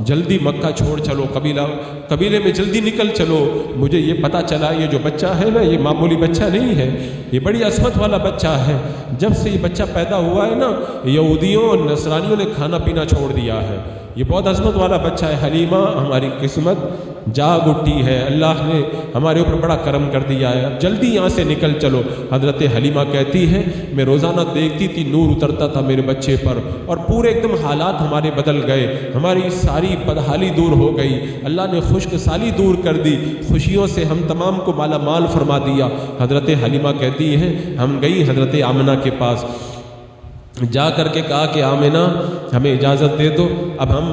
جلدی مکہ چھوڑ چلو، قبیلے میں جلدی نکل چلو، مجھے یہ پتہ چلا یہ جو بچہ ہے نا یہ معمولی بچہ نہیں ہے، یہ بڑی عظمت والا بچہ ہے۔ جب سے یہ بچہ پیدا ہوا ہے نا، یہودیوں اور نصرانیوں نے کھانا پینا چھوڑ دیا ہے، یہ بہت عظمت والا بچہ ہے۔ حلیمہ ہماری قسمت جاگ اٹھی ہے، اللہ نے ہمارے اوپر بڑا کرم کر دیا ہے، اب جلدی یہاں سے نکل چلو۔ حضرت حلیمہ کہتی ہے میں روزانہ دیکھتی تھی نور اترتا تھا میرے بچے پر، اور پورے ایک دم حالات ہمارے بدل گئے، ہماری ساری بدحالی دور ہو گئی، اللہ نے خشک سالی دور کر دی، خوشیوں سے ہم تمام کو مالا مال فرما دیا۔ حضرت حلیمہ کہتی ہے ہم گئی حضرت آمنہ کے پاس، جا کر کے کہا کہ آمنہ ہمیں اجازت دے دو، اب ہم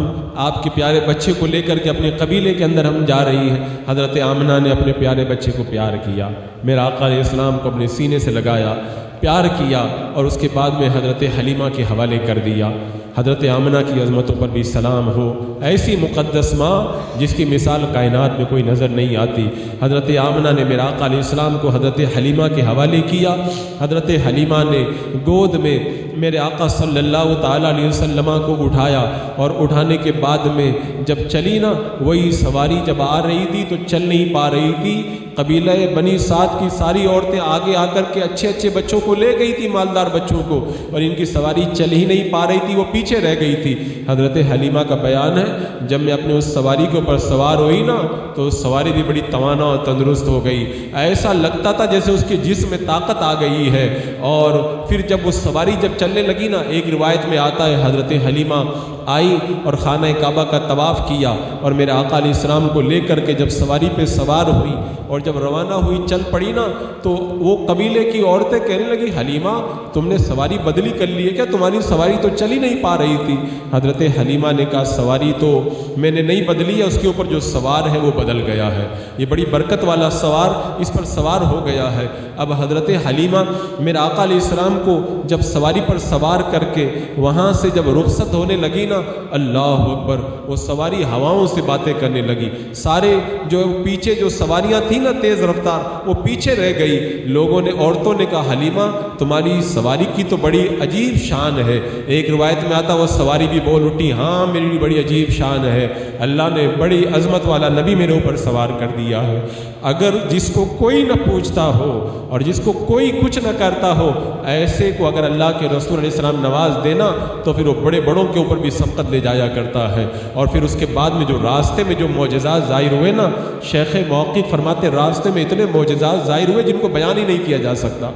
آپ کے پیارے بچے کو لے کر کے اپنے قبیلے کے اندر ہم جا رہی ہیں۔ حضرت آمنہ نے اپنے پیارے بچے کو پیار کیا، میرا آقا علیہ السلام کو اپنے سینے سے لگایا، پیار کیا، اور اس کے بعد میں حضرت حلیمہ کے حوالے کر دیا۔ حضرت آمنہ کی عظمتوں پر بھی سلام ہو، ایسی مقدس ماں جس کی مثال کائنات میں کوئی نظر نہیں آتی۔ حضرت آمنہ نے میرا آقا علیہ السلام کو حضرت حلیمہ کے حوالے کیا، حضرت حلیمہ نے گود میں میرے آقا صلی اللہ تعالیٰ علیہ وسلم کو اٹھایا، اور اٹھانے کے بعد میں جب چلی نا، وہی سواری جب آ رہی تھی تو چل نہیں پا رہی تھی، قبیلہ بنی سعد کی ساری عورتیں آگے آ کر کے اچھے اچھے بچوں کو لے گئی تھی، مالدار مالدار بچوں کو، اور ان کی سواری چل ہی نہیں پا رہی تھی، وہ پیچھے رہ گئی تھی۔ حضرت حلیمہ کا بیان ہے جب میں اپنے اس سواری کے اوپر سوار ہوئی نا تو اس سواری بھی بڑی توانا اور تندرست ہو گئی، ایسا لگتا تھا جیسے اس کے جسم میں طاقت آ گئی ہے۔ اور پھر جب وہ سواری جب چلنے لگی نا، ایک روایت میں آتا ہے حضرت حلیمہ آئی اور خانہ کعبہ کا طواف کیا، اور میرے آقا علیہ السلام کو لے کر کے جب سواری پہ سوار ہوئی اور جب روانہ ہوئی چل پڑی نا، تو وہ قبیلے کی عورتیں کہنے لگی حلیمہ تم نے سواری بدلی کر لی ہے کیا؟ تمہاری سواری تو چل ہی نہیں پا رہی تھی۔ حضرت حلیمہ نے کہا سواری تو میں نے نہیں بدلی ہے، اس کے اوپر جو سوار ہے وہ بدل گیا ہے، یہ بڑی برکت والا سوار اس پر سوار ہو گیا ہے۔ اب حضرت حلیمہ میرے آقا علیہ السلام کو جب سواری پر سوار کر کے وہاں سے جب رخصت ہونے لگی نا، اللہ اکبر، وہ سواری ہواؤں سے باتیں کرنے لگی، سارے جو پیچھے جو سواریاں تھیں نا تیز رفتار، وہ پیچھے رہ گئی۔ لوگوں نے، عورتوں نے کہا حلیمہ تمہاری سواری کی تو بڑی عجیب شان ہے۔ ایک روایت میں آتا وہ سواری بھی بول اٹھی ہاں میری بھی بڑی عجیب شان ہے، اللہ نے بڑی عظمت والا نبی میرے اوپر سوار کر دیا ہے۔ اگر جس کو کوئی نہ پوچھتا ہو اور جس کو کوئی کچھ نہ کرتا ہو، ایسے کو اگر اللہ کے رسول علیہ السلام نواز دینا تو پھر وہ بڑے بڑوں کے اوپر بھی سبقت لے جایا کرتا ہے۔ اور پھر اس کے بعد میں جو راستے میں جو معجزات ظاہر ہوئے نا، شیخ موقف فرماتے راستے میں اتنے معجزات ظاہر ہوئے جن کو بیان ہی نہیں کیا جا سکتا،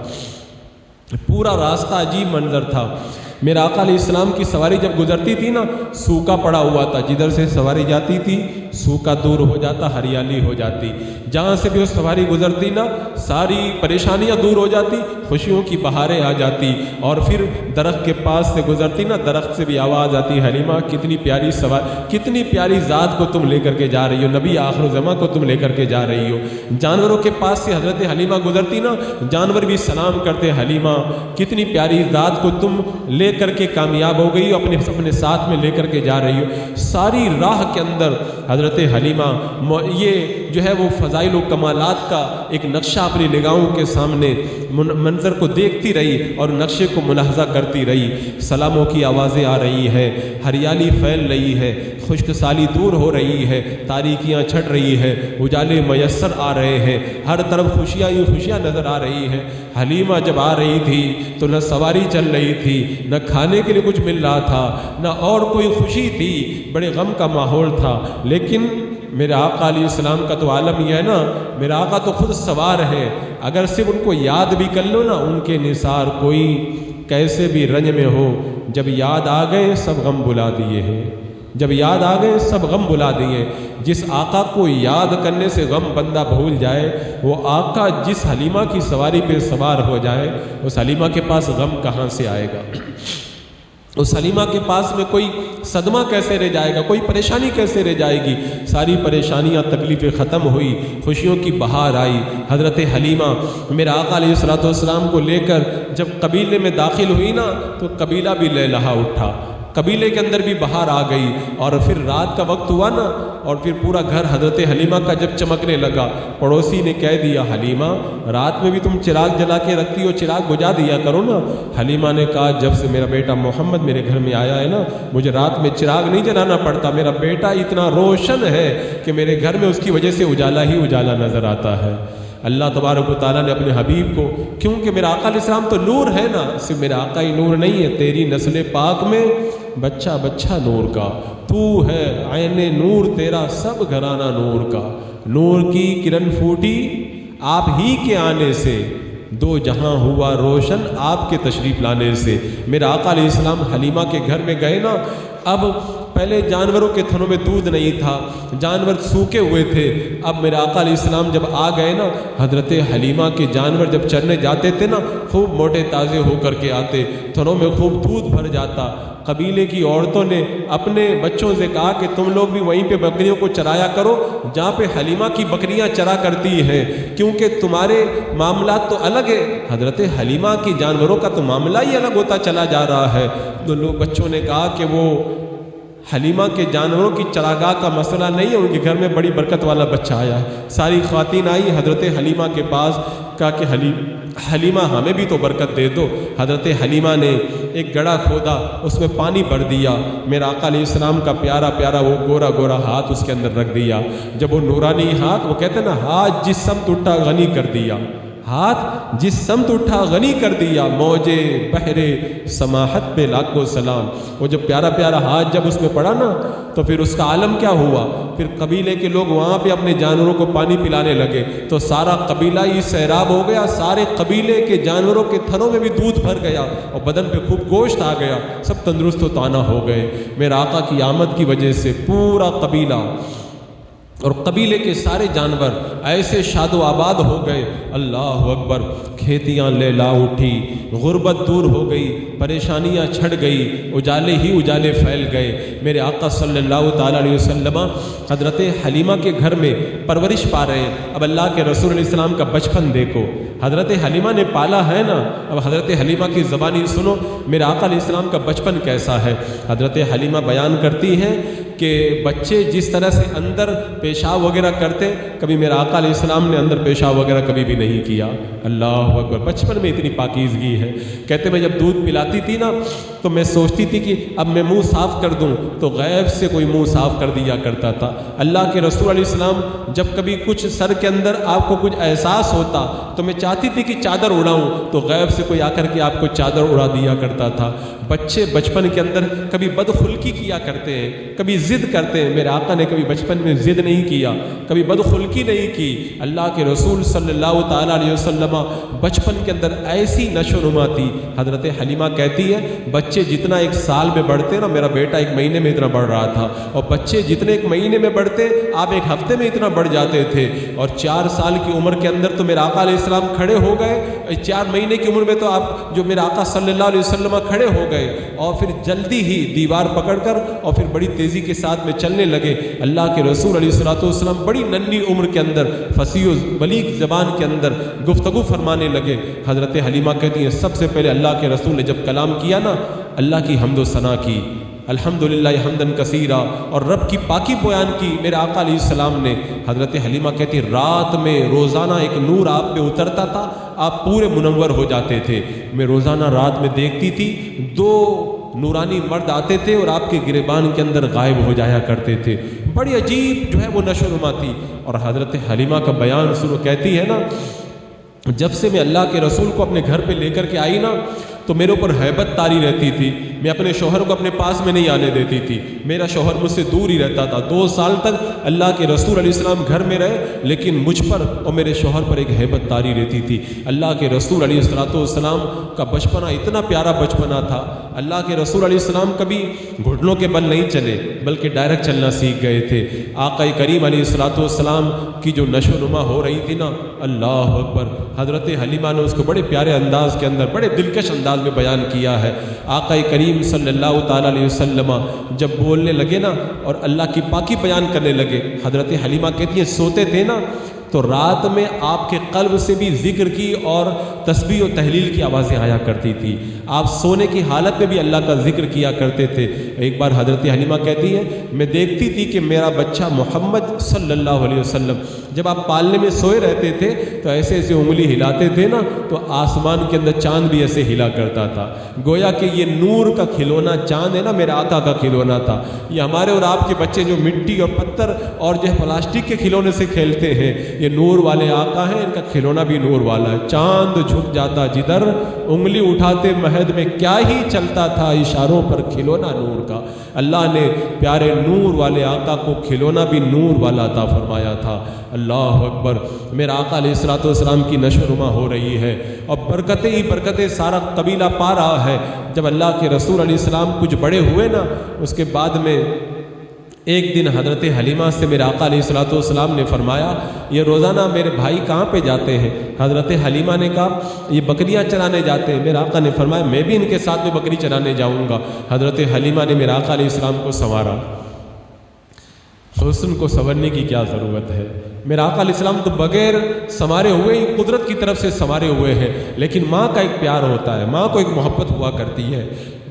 پورا راستہ عجیب منظر تھا۔ میرا آقا علیہ السلام کی سواری جب گزرتی تھی نا، سوکھا پڑا ہوا تھا، جدھر سے سواری جاتی تھی سوکھا دور ہو جاتا، ہریالی ہو جاتی، جہاں سے بھی وہ سواری گزرتی نا ساری پریشانیاں دور ہو جاتی، خوشیوں کی بہاریں آ جاتی۔ اور پھر درخت کے پاس سے گزرتی نا، درخت سے بھی آواز آتی حلیمہ کتنی پیاری کتنی پیاری ذات کو تم لے کر کے جا رہی ہو، نبی آخر الزماں کو تم لے کر کے جا رہی ہو۔ جانوروں کے پاس سے حضرت حلیمہ گزرتی نا، جانور بھی سلام کرتے حلیمہ کتنی پیاری ذات کو تم لے کر کے کامیاب ہو گئی ہو، اپنے ساتھ میں لے کر کے جا رہی ہو۔ ساری راہ کے اندر حضرت حلیمہ یہ جو ہے وہ فضائل و کمالات کا ایک نقشہ اپنی نگاہوں کے سامنے منظر کو دیکھتی رہی اور نقشے کو ملاحظہ کرتی رہی۔ سلاموں کی آوازیں آ رہی ہیں، ہریالی پھیل رہی ہے، خشک سالی دور ہو رہی ہے، تاریکیاں چھٹ رہی ہے، اجالے میسر آ رہے ہیں، ہر طرف خوشیاں ہی خوشیاں نظر آ رہی ہیں۔ حلیمہ جب آ رہی تھی تو نہ سواری چل رہی تھی، نہ کھانے کے لیے کچھ مل رہا تھا، نہ اور کوئی خوشی تھی، بڑے غم کا ماحول تھا۔ لیکن میرے آقا علیہ السلام کا تو عالم یہ ہے نا، میرا آقا تو خود سوار ہے، اگر صرف ان کو یاد بھی کر لو نا، ان کے نثار کوئی کیسے بھی رنج میں ہو، جب یاد آ گئے سب غم بلا دیے ہیں، جب یاد آ گئے سب غم بلا دیے۔ جس آقا کو یاد کرنے سے غم بندہ بھول جائے، وہ آقا جس حلیمہ کی سواری پہ سوار ہو جائے، اس حلیمہ کے پاس غم کہاں سے آئے گا؟ اس حلیمہ کے پاس میں کوئی صدمہ کیسے رہ جائے گا، کوئی پریشانی کیسے رہ جائے گی؟ ساری پریشانیاں تکلیفیں ختم ہوئی، خوشیوں کی بہار آئی۔ حضرت حلیمہ میرے آقا علیہ السلام کو لے کر جب قبیلے میں داخل ہوئی نا، تو قبیلہ بھی لہلہا اٹھا، قبیلے کے اندر بھی بہار آ گئی۔ اور پھر رات کا وقت ہوا نا، اور پھر پورا گھر حضرت حلیمہ کا جب چمکنے لگا، پڑوسی نے کہہ دیا حلیمہ رات میں بھی تم چراغ جلا کے رکھتی ہو، چراغ بجھا دیا کرو نا۔ حلیمہ نے کہا جب سے میرا بیٹا محمد میرے گھر میں آیا ہے نا، مجھے رات میں چراغ نہیں جلانا پڑتا، میرا بیٹا اتنا روشن ہے کہ میرے گھر میں اس کی وجہ سے اجالا ہی اجالا نظر آتا ہے۔ اللہ تبارک و تعالیٰ نے اپنے حبیب کو، کیونکہ میرا آقا علیہ السلام تو نور ہے نا، صرف میرا آقا ہی نور نہیں ہے، تیری نسل پاک میں بچہ بچہ نور کا، تو ہے عین نور، تیرا سب گھرانہ نور کا، نور کی کرن پھوٹی آپ ہی کے آنے سے، دو جہاں ہوا روشن آپ کے تشریف لانے سے۔ میرا آقا علیہ السلام حلیمہ کے گھر میں گئے نا، اب پہلے جانوروں کے تھنوں میں دودھ نہیں تھا، جانور سوکھے ہوئے تھے۔ اب میرے آقا علیہ السلام جب آ گئے نا، حضرت حلیمہ کے جانور جب چرنے جاتے تھے نا، خوب موٹے تازے ہو کر کے آتے، تھنوں میں خوب دودھ بھر جاتا۔ قبیلے کی عورتوں نے اپنے بچوں سے کہا کہ تم لوگ بھی وہیں پہ بکریوں کو چرایا کرو جہاں پہ حلیمہ کی بکریاں چرا کرتی ہیں، کیونکہ تمہارے معاملات تو الگ ہے، حضرت حلیمہ کی جانوروں کا تو معاملہ ہی الگ ہوتا چلا جا رہا ہے۔ تو لوگ بچوں نے کہا کہ وہ حلیمہ کے جانوروں کی چراگاہ کا مسئلہ نہیں ہے، ان کے گھر میں بڑی برکت والا بچہ آیا ہے۔ ساری خواتین آئی حضرت حلیمہ کے پاس، کہا کہ حلیمہ ہمیں بھی تو برکت دے دو۔ حضرت حلیمہ نے ایک گڑھا کھودا، اس میں پانی بھر دیا، میرا آقا علیہ السلام کا پیارا پیارا وہ گورا گورا ہاتھ اس کے اندر رکھ دیا۔ جب وہ نورانی ہاتھ، وہ کہتے ہیں نا ہاتھ جس سمت اٹھا غنی کر دیا، ہاتھ جس سمت اٹھا غنی کر دیا، موجے بحرے سماحت پہ لاکھوں سلام۔ وہ جو پیارا پیارا ہاتھ جب اس میں پڑا نا تو پھر اس کا عالم کیا ہوا، پھر قبیلے کے لوگ وہاں پہ اپنے جانوروں کو پانی پلانے لگے تو سارا قبیلہ ہی سیراب ہو گیا، سارے قبیلے کے جانوروں کے تھنوں میں بھی دودھ بھر گیا اور بدن پہ خوب گوشت آ گیا، سب تندرست و توانا ہو گئے میرے آقا کی آمد کی وجہ سے۔ پورا قبیلہ اور قبیلے کے سارے جانور ایسے شاد و آباد ہو گئے، اللہ اکبر۔ کھیتیاں لیلا اٹھی، غربت دور ہو گئی، پریشانیاں چھڑ گئی، اجالے ہی اجالے پھیل گئے۔ میرے آقا صلی اللہ تعالیٰ علیہ وسلم حضرت حلیمہ کے گھر میں پرورش پا رہے ہیں۔ اب اللہ کے رسول علیہ السلام کا بچپن دیکھو، حضرت حلیمہ نے پالا ہے نا، اب حضرت حلیمہ کی زبانی سنو میرے آقا علیہ السلام کا بچپن کیسا ہے۔ حضرت حلیمہ بیان کرتی ہیں کہ بچے جس طرح سے اندر پیشاب وغیرہ کرتے، کبھی میرے آقا علیہ السلام نے اندر پیشاب وغیرہ کبھی بھی نہیں کیا، اللہ اکبر۔ بچپن میں اتنی پاکیزگی ہے، کہتے میں جب دودھ پلاتی تھی نا تو میں سوچتی تھی کہ اب میں منہ صاف کر دوں تو غیب سے کوئی منہ صاف کر دیا کرتا تھا۔ اللہ کے رسول علیہ السلام جب کبھی کچھ سر کے اندر آپ کو کچھ احساس ہوتا تو میں چاہتی تھی کہ چادر اڑاؤں تو غیب سے کوئی آ کر کے آپ کو چادر اڑا دیا کرتا تھا۔ بچے بچپن کے اندر کبھی بدخلقی کیا کرتے ہیں، کبھی ضد کرتے ہیں، میرے آقا نے کبھی بچپن میں ضد نہیں کیا، کبھی بدخلقی نہیں کی۔ اللہ کے رسول صلی اللہ تعالیٰ علیہ وسلم بچپن کے اندر ایسی نشو نما تھی۔ حضرت حلیمہ کہتی ہے بچے جتنا ایک سال میں بڑھتے نا، میرا بیٹا ایک مہینے میں اتنا بڑھ رہا تھا، اور بچے جتنے ایک مہینے میں بڑھتے آپ ایک ہفتے میں اتنا بڑھ جاتے تھے، اور 4 سال کی عمر کے اندر تو میرے آقا علیہ السلام کھڑے ہو گئے، 4 مہینے کی عمر میں تو آپ جو میرے آقا صلی اللہ علیہ وسلم کھڑے ہو گئے، اور پھر جلدی ہی دیوار پکڑ کر اور پھر بڑی تیزی کے ساتھ میں چلنے لگے۔ اللہ کے رسول علیہ الصلوۃ والسلام بڑی ننھی عمر کے اندر فصیح و بلیغ زبان کے اندر گفتگو فرمانے لگے۔ حضرت حلیمہ کہتی ہیں سب سے پہلے اللہ کے رسول نے جب کلام کیا نا، اللہ کی حمد و ثنا کی، الحمدللہ حمدن کثیرا، اور رب کی پاکی بیان کی میرے آقا علیہ السلام نے۔ حضرت حلیمہ کہتی رات میں روزانہ ایک نور آپ پہ اترتا تھا، آپ پورے منور ہو جاتے تھے۔ میں روزانہ رات میں دیکھتی تھی 2 نورانی مرد آتے تھے اور آپ کے گریبان کے اندر غائب ہو جایا کرتے تھے۔ بڑی عجیب جو ہے وہ نشو نما تھی۔ اور حضرت حلیمہ کا بیان سنو، کہتی ہے نا جب سے میں اللہ کے رسول کو اپنے گھر پہ لے کر کے آئی نا تو میرے اوپر ہیبت طاری رہتی تھی، میں اپنے شوہر کو اپنے پاس میں نہیں آنے دیتی تھی، میرا شوہر مجھ سے دور ہی رہتا تھا۔ 2 سال تک اللہ کے رسول علیہ السلام گھر میں رہے لیکن مجھ پر اور میرے شوہر پر ایک ہیبت طاری رہتی تھی۔ اللہ کے رسول علیہ السلام کا بچپنا اتنا پیارا بچپنا تھا، اللہ کے رسول علیہ السلام کبھی گھٹنوں کے بل نہیں چلے بلکہ ڈائریکٹ چلنا سیکھ گئے تھے۔ آقا کریم علیہ السلام کی جو نشو نما ہو رہی تھی نا، اللہ اکبر، حضرت حلیمہ نے اس کو بڑے پیارے انداز کے اندر، بڑے دلکش انداز میں بیان کیا ہے۔ آقا کریم صلی اللہ تعالیٰ علیہ وسلم جب بولنے لگے نا اور اللہ کی پاکی بیان کرنے لگے، حضرت حلیمہ کہتی ہیں سوتے تھے نا تو رات میں آپ کے قلب سے بھی ذکر کی اور تسبیح و تحلیل کی آوازیں آیا کرتی تھی، آپ سونے کی حالت میں بھی اللہ کا ذکر کیا کرتے تھے۔ ایک بار حضرت حلیمہ کہتی ہے میں دیکھتی تھی کہ میرا بچہ محمد صلی اللہ علیہ وسلم جب آپ پالنے میں سوئے رہتے تھے تو ایسے ایسے انگلی ہلاتے تھے نا تو آسمان کے اندر چاند بھی ایسے ہلا کرتا تھا، گویا کہ یہ نور کا کھلونا چاند ہے نا، میرے آقا کا کھلونا تھا۔ یہ ہمارے اور آپ کے بچے جو مٹی اور پتھر اور جو ہے پلاسٹک کے کھلونے سے کھیلتے ہیں، یہ نور والے آقا ہیں، ان کا کھلونا بھی نور والا ہے۔ چاند جھک جاتا جدھر، انگلی اٹھاتے مہد میں کیا ہی چلتا تھا، اشاروں پر کھلونا نور کا۔ اللہ نے پیارے نور والے آقا کو کھلونا بھی نور والا عطا فرمایا تھا۔ اللہ اکبر، میرا آقا علیہ السلام کی نشو نما ہو رہی ہے اور برکتیں ہی برکتیں سارا قبیلہ پا رہا ہے۔ جب اللہ کے رسول علیہ السلام کچھ بڑے ہوئے نا، اس کے بعد میں ایک دن حضرت حلیمہ سے میرے آقا علیہ السلام نے فرمایا یہ روزانہ میرے بھائی کہاں پہ جاتے ہیں؟ حضرت حلیمہ نے کہا یہ بکریاں چرانے جاتے ہیں۔ میرے آقا نے فرمایا میں بھی ان کے ساتھ میں بکری چرانے جاؤں گا۔ حضرت حلیمہ نے میرے آقا علیہ السلام کو سنوارا۔ حسن کو سنورنے کی کیا ضرورت ہے؟ میرا آقا علیہ السلام تو بغیر سنوارے ہوئے ہی قدرت کی طرف سے سنوارے ہوئے ہیں، لیکن ماں کا ایک پیار ہوتا ہے، ماں کو ایک محبت ہوا کرتی ہے۔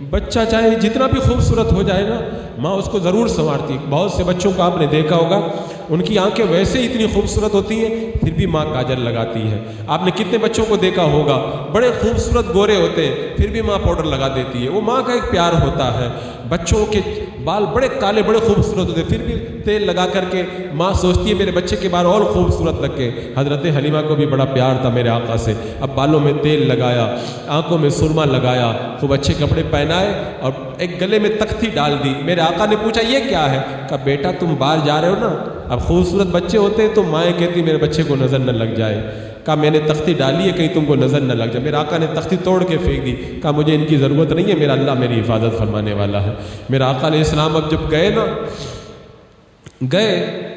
بچہ چاہے جتنا بھی خوبصورت ہو جائے نا، ماں اس کو ضرور سنوارتی ہے۔ بہت سے بچوں کو آپ نے دیکھا ہوگا، ان کی آنکھیں ویسے ہی اتنی خوبصورت ہوتی ہیں، پھر بھی ماں کاجل لگاتی ہے۔ آپ نے کتنے بچوں کو دیکھا ہوگا بڑے خوبصورت گورے ہوتے ہیں، پھر بھی ماں پاؤڈر لگا دیتی ہے۔ وہ ماں کا ایک پیار ہوتا ہے۔ بچوں کے بال بڑے کالے بڑے خوبصورت ہوتے ہیں، پھر بھی تیل لگا کر کے ماں سوچتی ہے میرے بچے کے بال اور خوبصورت لگے۔ حضرت حلیمہ کو بھی بڑا پیار تھا میرے آقا سے۔ اب بالوں میں تیل لگایا، آنکھوں میں سرما لگایا، خوب اچھے کپڑے پہنائے اور ایک گلے میں تختی ڈال دی۔ میرے آقا نے پوچھا یہ کیا ہے؟ کہا بیٹا تم باہر جا رہے ہو نا، اب خوبصورت بچے ہوتے ہیں تو مائیں کہتی میرے بچے کو نظر نہ لگ جائے۔ کہا میں نے تختی ڈالی ہے کہیں تم کو نظر نہ لگ جائے۔ میرے آقا نے تختی توڑ کے پھینک دی، کہا مجھے ان کی ضرورت نہیں ہے، میرا اللہ میری حفاظت فرمانے والا ہے۔ میرا آقا علیہ السلام اب جب گئے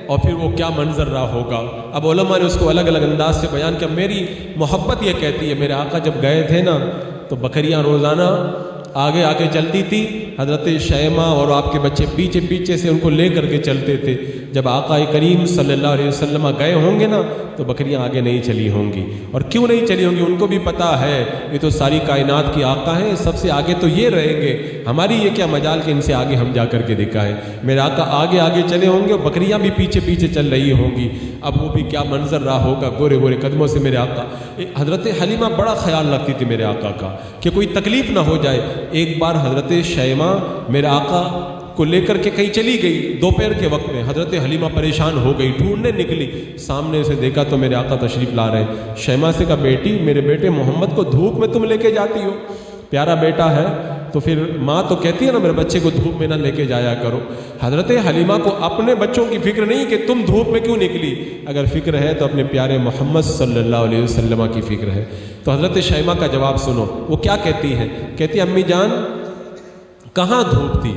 اور پھر وہ کیا منظر رہا ہوگا۔ اب علماء نے اس کو الگ الگ انداز سے بیان کیا۔ میری محبت یہ کہتی ہے میرے آقا جب گئے تھے نا تو بکریاں روزانہ آگے آگے چلتی تھی، حضرت شیمہ اور آپ کے بچے پیچھے پیچھے سے ان کو لے کر کے چلتے تھے۔ جب آقا کریم صلی اللہ علیہ وسلم گئے ہوں گے نا تو بکریاں آگے نہیں چلی ہوں گی، اور کیوں نہیں چلی ہوں گی ان کو بھی پتہ ہے یہ تو ساری کائنات کی آقا ہیں، سب سے آگے تو یہ رہیں گے، ہماری یہ کیا مجال کہ ان سے آگے ہم جا کر کے دکھائیں۔ میرے آقا آگے آگے چلے ہوں گے اور بکریاں بھی پیچھے پیچھے چل رہی ہوں گی۔ اب وہ بھی کیا منظر رہا ہوگا، گورے گورے قدموں سے میرے آقا۔ حضرت حلیمہ بڑا خیال رکھتی تھی میرے آقا کا کہ کوئی تکلیف نہ ہو جائے۔ ایک بار حضرت شیمہ میرے آقا کو لے کر کے کہیں چلی گئی، دوپہر کے وقت میں حضرت حلیمہ پریشان ہو گئی، ڈھونڈنے نکلی، سامنے سے دیکھا تو میرے آقا تشریف لا رہے ہیں۔ شیمہ سے کہا بیٹی میرے بیٹے محمد کو دھوپ میں تم لے کے جاتی ہو؟ پیارا بیٹا ہے تو پھر ماں تو کہتی ہے نا میرے بچے کو دھوپ میں نہ لے کے جایا کرو۔ حضرت حلیمہ کو اپنے بچوں کی فکر نہیں کہ تم دھوپ میں کیوں نکلی، اگر فکر ہے تو اپنے پیارے محمد صلی اللہ علیہ وسلم کی فکر ہے۔ تو حضرت شیمہ کا جواب سنو، وہ کیا کہتی ہے؟ کہتی امی جان کہاں دھوپ تھی،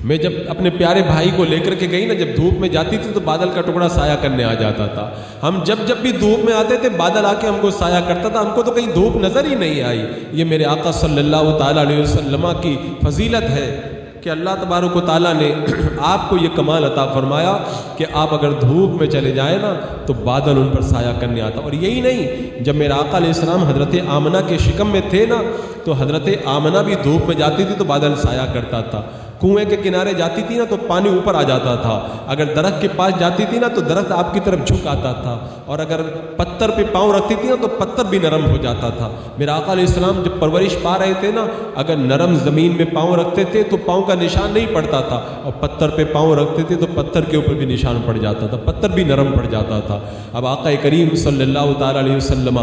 میں جب اپنے پیارے بھائی کو لے کر کے گئی نا، جب دھوپ میں جاتی تھی تو بادل کا ٹکڑا سایہ کرنے آ جاتا تھا، ہم جب بھی دھوپ میں آتے تھے بادل آ کے ہم کو سایہ کرتا تھا، ہم کو تو کہیں دھوپ نظر ہی نہیں آئی۔ یہ میرے آقا صلی اللہ تعالیٰ علیہ وسلم کی فضیلت ہے کہ اللہ تبارک و تعالیٰ نے آپ کو یہ کمال عطا فرمایا کہ آپ اگر دھوپ میں چلے جائیں نا تو بادل ان پر سایہ کرنے آتا۔ اور یہی نہیں، جب میرا آقا علیہ السلام حضرت آمنہ کے شکم میں تھے نا تو حضرت آمنہ بھی دھوپ میں جاتی تھی تو بادل سایہ کرتا تھا۔ کنویں کے کنارے جاتی تھی نا تو پانی اوپر آ جاتا تھا، اگر درخت کے پاس جاتی تھی نا تو درخت آپ کی طرف جھک آتا تھا، اور اگر پتھر پہ پاؤں رکھتی تھی نا تو پتھر بھی نرم ہو جاتا تھا۔ میرا آقا علیہ السلام جب پرورش پا رہے تھے نا، اگر نرم زمین میں پاؤں رکھتے تھے تو پاؤں کا نشان نہیں پڑتا تھا، اور پتھر پہ پاؤں رکھتے تھے تو پتھر کے اوپر بھی نشان پڑ جاتا تھا، پتھر بھی نرم پڑ جاتا تھا۔ اب آقا کریم صلی اللہ تعالیٰ علیہ وسلم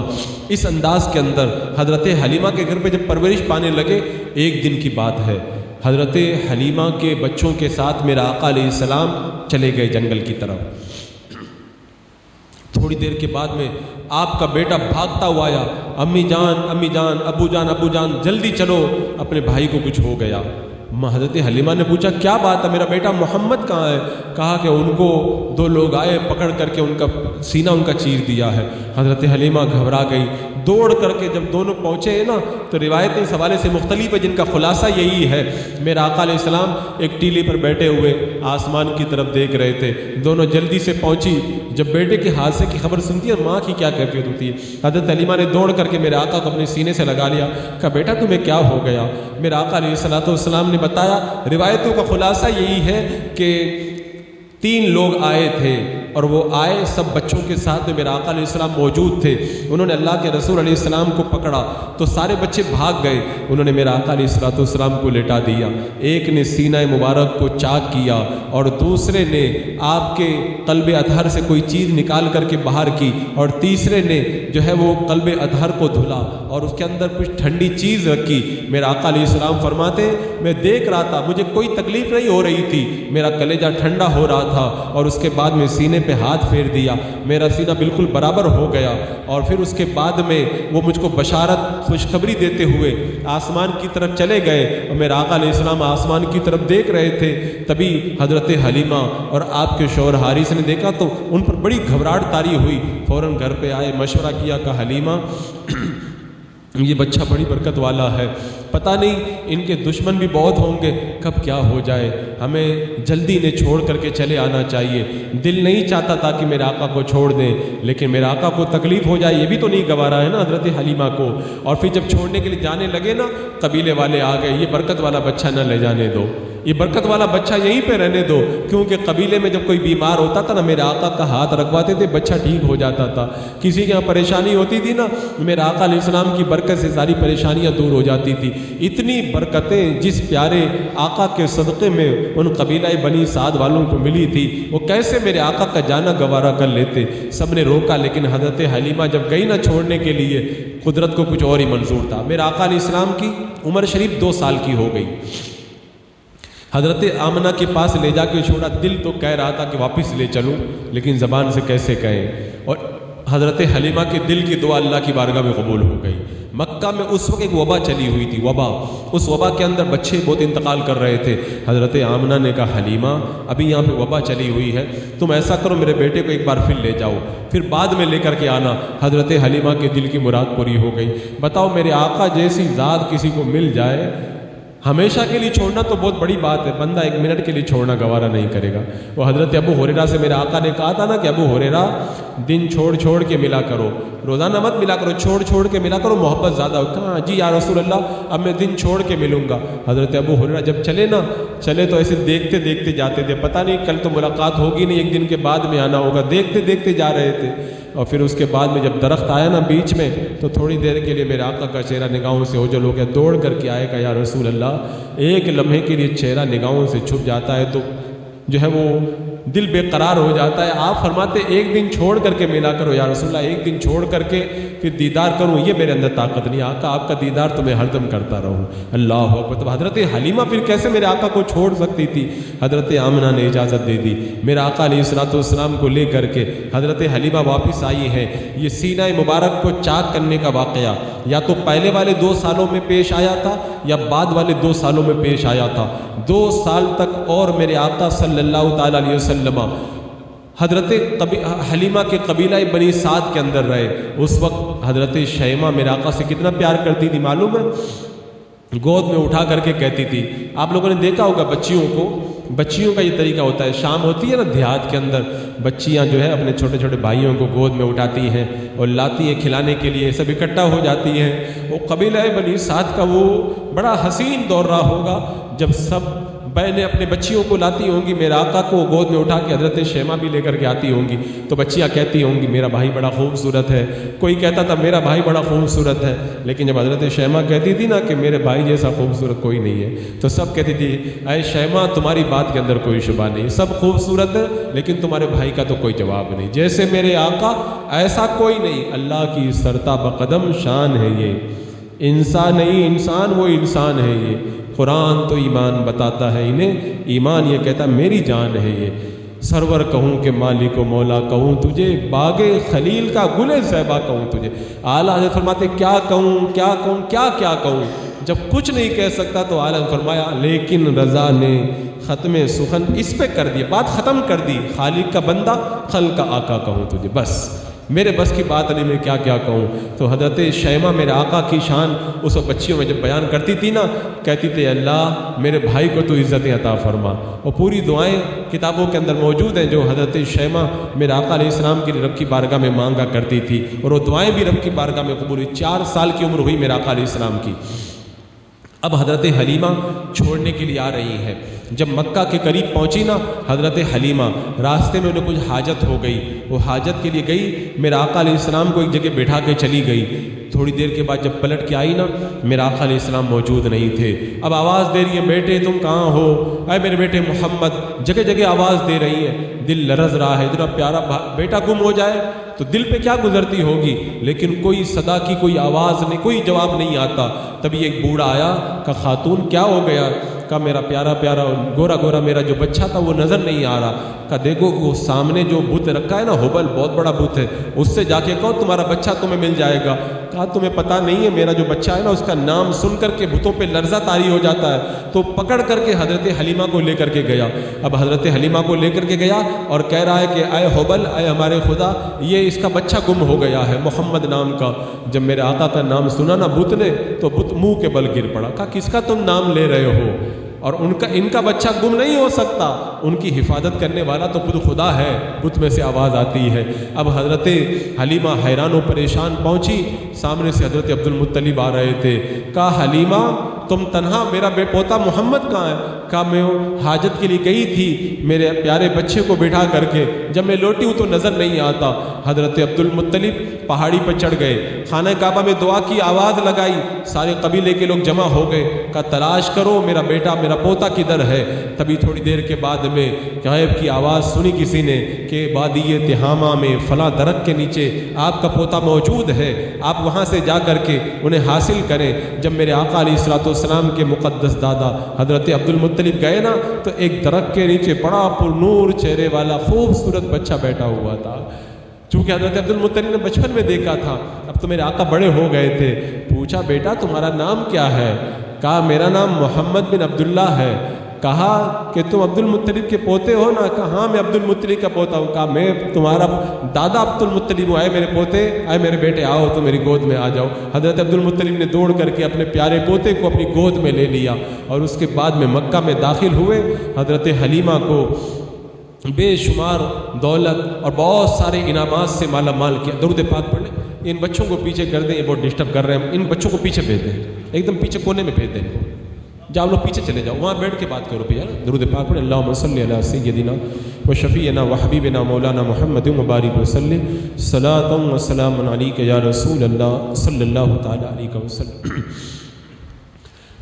اس انداز کے اندر حضرت حلیمہ کے گھر پہ جب پرورش پانے لگے، ایک دن کی بات ہے، حضرت حلیمہ کے بچوں کے ساتھ میرا آقا علیہ السلام چلے گئے جنگل کی طرف۔ تھوڑی دیر کے بعد میں آپ کا بیٹا بھاگتا ہوا آیا، امی جان ابو جان جلدی چلو، اپنے بھائی کو کچھ ہو گیا۔ حضرت حلیمہ نے پوچھا کیا بات ہے، میرا بیٹا محمد کہاں ہے؟ کہا کہ ان کو دو لوگ آئے، پکڑ کر کے ان کا سینہ ان کا چیر دیا ہے۔ حضرت حلیمہ گھبرا گئی، دوڑ کر کے جب دونوں پہنچے ہیں نا تو روایتیں اس حوالے سے مختلف ہے، جن کا خلاصہ یہی ہے، میرا آقا علیہ السلام ایک ٹیلے پر بیٹھے ہوئے آسمان کی طرف دیکھ رہے تھے، دونوں جلدی سے پہنچی۔ جب بیٹے کے حادثے کی خبر سنتی ہے ماں کی کیا کیفیت ہوتی ہے، حضرت حلیمہ نے دوڑ کر کے میرے آقا کو اپنے سینے سے لگا لیا، کہا بیٹا تمہیں کیا ہو گیا؟ میرا آقا علیہ السلام نے بتایا، روایتوں کا خلاصہ یہی ہے کہ 3 لوگ آئے تھے اور وہ آئے سب بچوں کے ساتھ میں، میرا آقا علیہ السلام موجود تھے، انہوں نے اللہ کے رسول علیہ السلام کو پکڑا تو سارے بچے بھاگ گئے، انہوں نے میرا آقا علیہ السلام کو لٹا دیا، ایک نے سینہ مبارک کو چاک کیا اور دوسرے نے آپ کے قلب اطہر سے کوئی چیز نکال کر کے باہر کی، اور تیسرے نے جو ہے وہ قلب اطہر کو دھلا اور اس کے اندر کچھ ٹھنڈی چیز رکھی۔ میرا آقا علیہ السلام فرماتے میں دیکھ رہا تھا، مجھے کوئی تکلیف نہیں ہو رہی تھی، میرا کلیجہ ٹھنڈا ہو رہا تھا، اور اس کے بعد میں سینے پہ ہاتھ پھیر دیا، میرا سینہ بالکل برابر ہو گیا، اور پھر اس کے بعد میں وہ مجھ کو بشارت خوشخبری دیتے ہوئے آسمان کی طرف چلے گئے، اور میرا آقا علیہ السلام آسمان کی طرف دیکھ رہے تھے، تبھی حضرت حلیمہ اور آپ کے شوہر حارث نے دیکھا تو ان پر بڑی گھبراہٹ طاری ہوئی، فوراً گھر پہ آئے، مشورہ کیا کہ حلیمہ یہ بچہ بڑی برکت والا ہے، پتہ نہیں ان کے دشمن بھی بہت ہوں گے، کب کیا ہو جائے، ہمیں جلدی انہیں چھوڑ کر کے چلے آنا چاہیے۔ دل نہیں چاہتا تھا کہ میرے آقا کو چھوڑ دیں، لیکن میرے آقا کو تکلیف ہو جائے یہ بھی تو نہیں گوارا ہے نا حضرت حلیمہ کو۔ اور پھر جب چھوڑنے کے لیے جانے لگے نا، قبیلے والے آ گئے، یہ برکت والا بچہ نہ لے جانے دو، یہ برکت والا بچہ یہیں پہ رہنے دو، کیونکہ قبیلے میں جب کوئی بیمار ہوتا تھا نا میرے آقا کا ہاتھ رکھواتے تھے، بچہ ٹھیک ہو جاتا تھا۔ کسی کے یہاں پریشانی ہوتی تھی نا، میرے آقا علیہ السلام کی برکت سے ساری پریشانیاں دور ہو جاتی تھی۔ اتنی برکتیں جس پیارے آقا کے صدقے میں ان قبیلہ بنی سعد والوں کو ملی تھی، وہ کیسے میرے آقا کا جانا گوارا کر لیتے؟ سب نے روکا، لیکن حضرت حلیمہ جب گئی نا چھوڑنے کے لیے، قدرت کو کچھ اور ہی منظور تھا۔ میرے آقا علیہ السلام کی عمر شریف 2 سال کی ہو گئی، حضرت آمنہ کے پاس لے جا کے چھوڑا۔ دل تو کہہ رہا تھا کہ واپس لے چلوں، لیکن زبان سے کیسے کہیں، اور حضرت حلیمہ کے دل کی دعا اللہ کی بارگاہ میں قبول ہو گئی۔ مکہ میں اس وقت ایک وبا چلی ہوئی تھی، وبا، اس وبا کے اندر بچے بہت انتقال کر رہے تھے۔ حضرت آمنہ نے کہا حلیمہ ابھی یہاں پہ وبا چلی ہوئی ہے، تم ایسا کرو میرے بیٹے کو ایک بار پھر لے جاؤ، پھر بعد میں لے کر کے آنا۔ حضرت حلیمہ کے دل کی مراد پوری ہو گئی۔ بتاؤ میرے آقا جیسی ذات کسی کو مل جائے، ہمیشہ کے لیے چھوڑنا تو بہت بڑی بات ہے، بندہ 1 منٹ کے لیے چھوڑنا گوارا نہیں کرے گا۔ وہ حضرت ابو ہریرہ سے میرے آقا نے کہا تھا نا کہ ابو ہریرہ دن چھوڑ چھوڑ کے ملا کرو، روزانہ مت ملا کرو، چھوڑ چھوڑ کے ملا کرو، محبت زیادہ ہو۔ کہا جی یا رسول اللہ اب میں دن چھوڑ کے ملوں گا۔ حضرت ابو ہریرہ جب چلے نا، چلے تو ایسے دیکھتے دیکھتے جاتے تھے، پتہ نہیں کل تو ملاقات ہوگی نہیں، 1 دن کے بعد میں آنا ہوگا، دیکھتے دیکھتے جا رہے تھے۔ اور پھر اس کے بعد میں جب درخت آیا نا بیچ میں، تو تھوڑی دیر کے لیے میرے آقا کا چہرہ نگاہوں سے اوجھل ہو گیا، دوڑ کر کے آئے، کہا یا رسول اللہ 1 لمحے کے لیے چہرہ نگاہوں سے چھپ جاتا ہے تو جو ہے وہ دل بے قرار ہو جاتا ہے، آپ فرماتے 1 دن چھوڑ کر کے ملا کرو یا رسول اللہ، 1 دن چھوڑ کر کے پھر دیدار کروں، یہ میرے اندر طاقت نہیں، آقا آپ کا دیدار تو میں ہر دم کرتا رہوں۔ اللہ اکبر۔ تو حضرت حلیمہ پھر کیسے میرے آقا کو چھوڑ سکتی تھی؟ حضرت آمنہ نے اجازت دے دی، میرے آقا علیہ السلام کو لے کر کے حضرت حلیمہ واپس آئی ہیں۔ یہ سینہ مبارک کو چاک کرنے کا واقعہ یا تو پہلے والے 2 سالوں میں پیش آیا تھا یا بعد والے 2 سالوں میں پیش آیا تھا۔ 2 سال تک اور میرے آقا صلی اللہ تعالیٰ علیہ وسلم حضرت حلیمہ کے قبیلہ بنی سعد کے اندر رہے۔ اس وقت حضرت شیمہ میرے آقا سے کتنا پیار کرتی تھی معلوم ہے؟ گود میں اٹھا کر کے کہتی تھی، آپ لوگوں نے دیکھا ہوگا بچیوں کا یہ طریقہ ہوتا ہے، شام ہوتی ہے نا دیہات کے اندر، بچیاں جو ہے اپنے چھوٹے چھوٹے بھائیوں کو گود میں اٹھاتی ہیں اور لاتی ہیں کھلانے کے لیے، سب اکٹھا ہو جاتی ہیں۔ وہ قبیلہ بنی سعد کا وہ بڑا حسین دور رہا ہوگا جب سب بہنیں اپنے بچیوں کو لاتی ہوں گی، میرے آقا کو گود میں اٹھا کے حضرت شیمہ بھی لے کر کے آتی ہوں گی، تو بچیاں کہتی ہوں گی میرا بھائی بڑا خوبصورت ہے، کوئی کہتا تھا میرا بھائی بڑا خوبصورت ہے، لیکن جب حضرت شیمہ کہتی تھی نا کہ میرے بھائی جیسا خوبصورت کوئی نہیں ہے، تو سب کہتی تھی اے شیمہ تمہاری بات کے اندر کوئی شبہ نہیں، سب خوبصورت ہے لیکن تمہارے بھائی کا تو کوئی جواب نہیں، جیسے میرے آقا ایسا کوئی نہیں، اللہ کی سرتا بقدم شان ہے یہ، انسان نہیں انسان، وہ انسان ہے یہ، قرآن تو ایمان بتاتا ہے انہیں، ایمان یہ کہتا میری جان ہے یہ، سرور کہوں کہ مالک و مولا کہوں تجھے، باغ خلیل کا گل زیبا کہوں تجھے۔ اعلیٰ حضرت فرماتے کیا کہوں کیا کہوں کیا کیا کہوں، جب کچھ نہیں کہہ سکتا تو اعلیٰ فرمایا لیکن رضا نے ختم سخن اس پہ کر دی، بات ختم کر دی، خالق کا بندہ خلق کا آقا کہوں تجھے، بس میرے بس کی بات نہیں، میں کیا کیا کہوں۔ تو حضرت شیمہ میرے آقا کی شان اس وقت بچیوں میں جب بیان کرتی تھی نا، کہتی تھی اللہ میرے بھائی کو تو عزتیں عطا فرما، اور پوری دعائیں کتابوں کے اندر موجود ہیں جو حضرت شیمہ میرے آقا علیہ السلام کی رب کی بارگاہ میں مانگا کرتی تھی، اور وہ دعائیں بھی رب کی بارگاہ میں قبول ہوئی۔ 4 سال کی عمر ہوئی میرے آقا علیہ السلام کی۔ اب حضرت حلیمہ چھوڑنے کے لیے آ رہی ہے، جب مکہ کے قریب پہنچی نا حضرت حلیمہ، راستے میں انہیں کچھ حاجت ہو گئی، وہ حاجت کے لیے گئی، میرے آقا علیہ السلام کو ایک جگہ بٹھا کے چلی گئی، تھوڑی دیر کے بعد جب پلٹ کے آئی نا میرے آقا علیہ السلام موجود نہیں تھے۔ اب آواز دے رہی ہے بیٹے تم کہاں ہو، اے میرے بیٹے محمد، جگہ جگہ آواز دے رہی ہے، دل لرز رہا ہے، اتنا پیارا بیٹا گم ہو جائے تو دل پہ کیا گزرتی ہوگی، لیکن کوئی صدا کی کوئی آواز نہیں، کوئی جواب نہیں آتا۔ تبھی ایک بوڑھا آیا، کہا خاتون کیا ہو گیا، کہا میرا پیارا پیارا گورا گورا میرا جو بچہ تھا وہ نظر نہیں آ رہا، کہا دیکھو وہ سامنے جو بت رکھا ہے نا ہبل، بہت بڑا بت ہے، اس سے جا کے کہو تمہارا بچہ تمہیں مل جائے گا۔ کہا تمہیں پتہ نہیں ہے میرا جو بچہ ہے نا اس کا نام سن کر کے بتوں پہ لرزہ طاری ہو جاتا ہے، تو پکڑ کر کے حضرت حلیمہ کو لے کر کے گیا۔ اب حضرت حلیمہ کو لے کر کے گیا اور کہہ رہا ہے کہ اے ہبل، اے ہمارے خدا، یہ اس کا بچہ گم ہو گیا ہے محمد نام کا۔ جب میرے آقا کا نام سنا نا بت نے تو بت منہ کے بل گر پڑا، کہا کس کا تم نام لے رہے ہو، اور ان کا بچہ گم نہیں ہو سکتا، ان کی حفاظت کرنے والا تو خود خدا ہے۔ بت میں سے آواز آتی ہے۔ اب حضرت حلیمہ حیران و پریشان پہنچی، سامنے سے حضرت عبد المطلب آ رہے تھے، کہا حلیمہ تم تنہا، میرا بے پوتا محمد کہاں ہے؟ کہا میں حاجت کے لیے گئی تھی میرے پیارے بچے کو بٹھا کر کے، جب میں لوٹی ہوں تو نظر نہیں آتا۔ حضرت عبد المطلب پہاڑی پر چڑھ گئے، خانہ کعبہ میں دعا کی آواز لگائی، سارے قبیلے کے لوگ جمع ہو گئے، کہا تلاش کرو میرا بیٹا میرا پوتا کدھر ہے۔ تبھی تھوڑی دیر کے بعد میں غیب کی آواز سنی کسی نے کہ وادی تہامہ میں فلاں درخت کے نیچے آپ کا پوتا موجود ہے، آپ وہاں سے جا کر کے انہیں حاصل کریں۔ جب میرے آقا علیہ الصلوۃ والسلام کے مقدس دادا حضرت عبد المطلب گئے نا تو ایک درخت کے نیچے بڑا پر نور چہرے والا خوبصورت بچہ بیٹھا ہوا تھا۔ چونکہ حضرت عبد المطلب نے بچپن میں دیکھا تھا، اب تو میرے آقا بڑے ہو گئے تھے۔ پوچھا بیٹا تمہارا نام کیا ہے؟ کہا میرا نام محمد بن عبداللہ ہے۔ کہا کہ تم عبد المطلب کے پوتے ہو نا؟ کہا ہاں میں عبد المطلب کا پوتا ہوں۔ کہا میں تمہارا دادا عبد المطلب ہوں، آئے میرے پوتے، آئے میرے بیٹے، آؤ تو میری گود میں آ جاؤ۔ حضرت عبد المطلب نے دوڑ کر کے اپنے پیارے پوتے کو اپنی گود میں لے لیا، اور اس کے بعد میں مکہ میں داخل ہوئے۔ حضرت حلیمہ کو بے شمار دولت اور بہت سارے انعامات سے مالا مال کیا۔ درود پاک پڑھ لیں۔ ان بچوں کو پیچھے کر دیں، یہ بہت ڈسٹرب کر رہے ہیں، ان بچوں کو پیچھے بھیج دیں، ایک دم پیچھے کونے میں بھیج دیں ان کو۔ جاؤ لوگ پیچھے چلے جاؤ، وہاں بیٹھ کے بات کرو بھیا۔ درود پاک پڑھیں۔ اللہم صلی علی سیدنا و شفیعنا و حبیبنا مولانا محمد و بارک وسلم، صلاۃ و سلام علیک یا رسول اللہ صلی اللہ تعالیٰ علیہ وسلم۔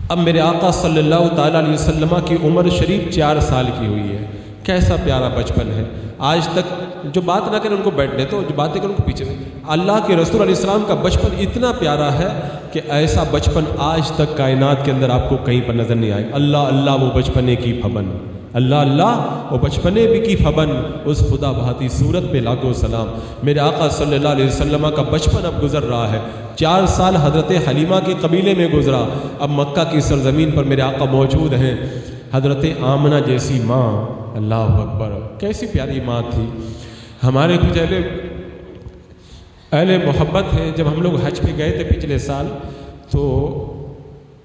اب میرے آقا صلی اللہ تعالیٰ علیہ وسلم کی عمر شریف 4 سال کی ہوئی ہے۔ کیسا پیارا بچپن ہے۔ آج تک جو بات نہ کریں ان کو بیٹھنے دو، جو باتیں کریں ان کو پیچھے دیں۔ اللہ کے رسول علیہ السلام کا بچپن اتنا پیارا ہے کہ ایسا بچپن آج تک کائنات کے اندر آپ کو کہیں پر نظر نہیں آئے۔ اللہ اللہ وہ بچپنے کی پھبن، اللہ اللہ وہ بچپنے بھی کی پھبن، اس خدا بھاتی صورت پہ لاکھوں سلام۔ میرے آقا صلی اللہ علیہ وسلم کا بچپن اب گزر رہا ہے۔ 4 سال حضرت حلیمہ کے قبیلے میں گزرا، اب مکہ کی سرزمین پر میرے آقا موجود ہیں۔ حضرت آمنہ جیسی ماں، اللہ اکبر، کیسی پیاری ماں تھی۔ ہمارے کچھ اہل محبت ہیں، جب ہم لوگ حج پہ گئے تھے پچھلے سال، تو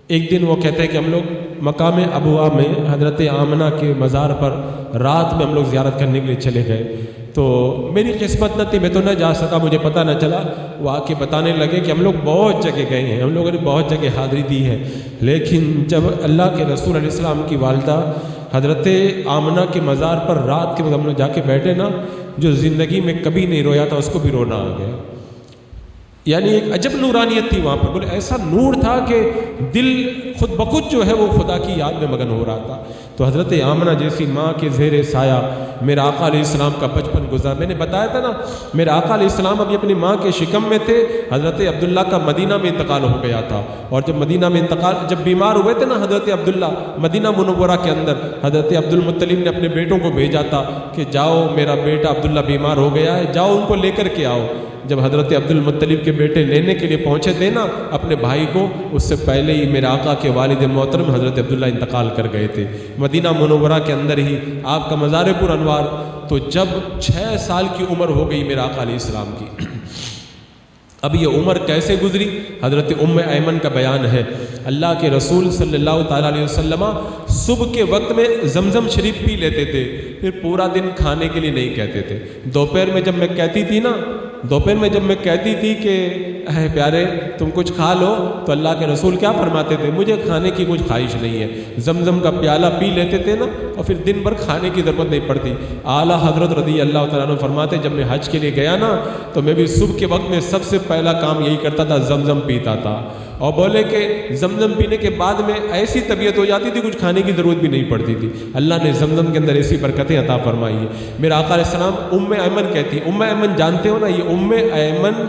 ایک دن وہ کہتے ہیں کہ ہم لوگ مقام ابوا میں حضرت آمنہ کے مزار پر رات میں ہم لوگ زیارت کرنے کے لیے چلے گئے۔ تو میری قسمت نہ تھی، میں تو نہ جا سکا، مجھے پتہ نہ چلا۔ وہ آ کے بتانے لگے کہ ہم لوگ بہت جگہ گئے ہیں، ہم لوگوں نے بہت جگہ حاضری دی ہے، لیکن جب اللہ کے رسول علیہ السلام کی والدہ حضرت آمنہ کے مزار پر رات کے وقت ہم لوگ جا کے بیٹھے نا، جو زندگی میں کبھی نہیں رویا تھا اس کو بھی رونا آ گیا۔ یعنی ایک عجب نورانیت تھی وہاں پر، بولے ایسا نور تھا کہ دل خود بخود جو ہے وہ خدا کی یاد میں مگن ہو رہا تھا۔ تو حضرت آمنہ جیسی ماں کے زیر سایہ میرا آقا علیہ السلام کا بچپن گزرا۔ میں نے بتایا تھا نا، میرا آقا علیہ السلام ابھی اپنی ماں کے شکم میں تھے، حضرت عبداللہ کا مدینہ میں انتقال ہو گیا تھا، اور جب مدینہ میں جب بیمار ہوئے تھے نا حضرت عبداللہ، مدینہ منورہ کے اندر حضرت عبد المطلب نے اپنے بیٹوں کو بھیجا تھا کہ جاؤ میرا بیٹا عبداللہ بیمار ہو گیا ہے، جاؤ ان کو لے کر کے آؤ۔ جب حضرت عبد المطلب کے بیٹے لینے کے لیے پہنچے تھے نا اپنے بھائی کو، اس سے پہلے ہی میرے آقا کے والد محترم حضرت عبداللہ انتقال کر گئے تھے۔ مدینہ منورہ کے اندر ہی آپ کا مزار پر انوار۔ تو جب 6 سال کی عمر ہو گئی میرے آقا علیہ السلام کی، اب یہ عمر کیسے گزری؟ حضرت ام ایمن کا بیان ہے، اللہ کے رسول صلی اللہ تعالیٰ علیہ وسلم صبح کے وقت میں زمزم شریف پی لیتے تھے، پھر پورا دن کھانے کے لیے نہیں کہتے تھے۔ دوپہر میں جب میں کہتی تھی کہ اے پیارے تم کچھ کھا لو، تو اللہ کے رسول کیا فرماتے تھے؟ مجھے کھانے کی کچھ خواہش نہیں ہے۔ زمزم کا پیالہ پی لیتے تھے نا، اور پھر دن بھر کھانے کی ضرورت نہیں پڑتی۔ اعلیٰ حضرت رضی اللہ تعالیٰ عنہ فرماتے جب میں حج کے لیے گیا نا تو میں بھی صبح کے وقت میں سب سے پہلا کام یہی کرتا تھا، زمزم پیتا تھا، اور بولے کہ زمزم پینے کے بعد میں ایسی طبیعت ہو جاتی تھی کچھ کھانے کی ضرورت بھی نہیں پڑتی تھی۔ اللہ نے زمزم کے اندر ایسی برکتیں عطا فرمائی ہے۔ میرا آقا علیہ السلام ام ایمن کہتی، ام ایمن جانتے ہو نا، یہ ام ایمن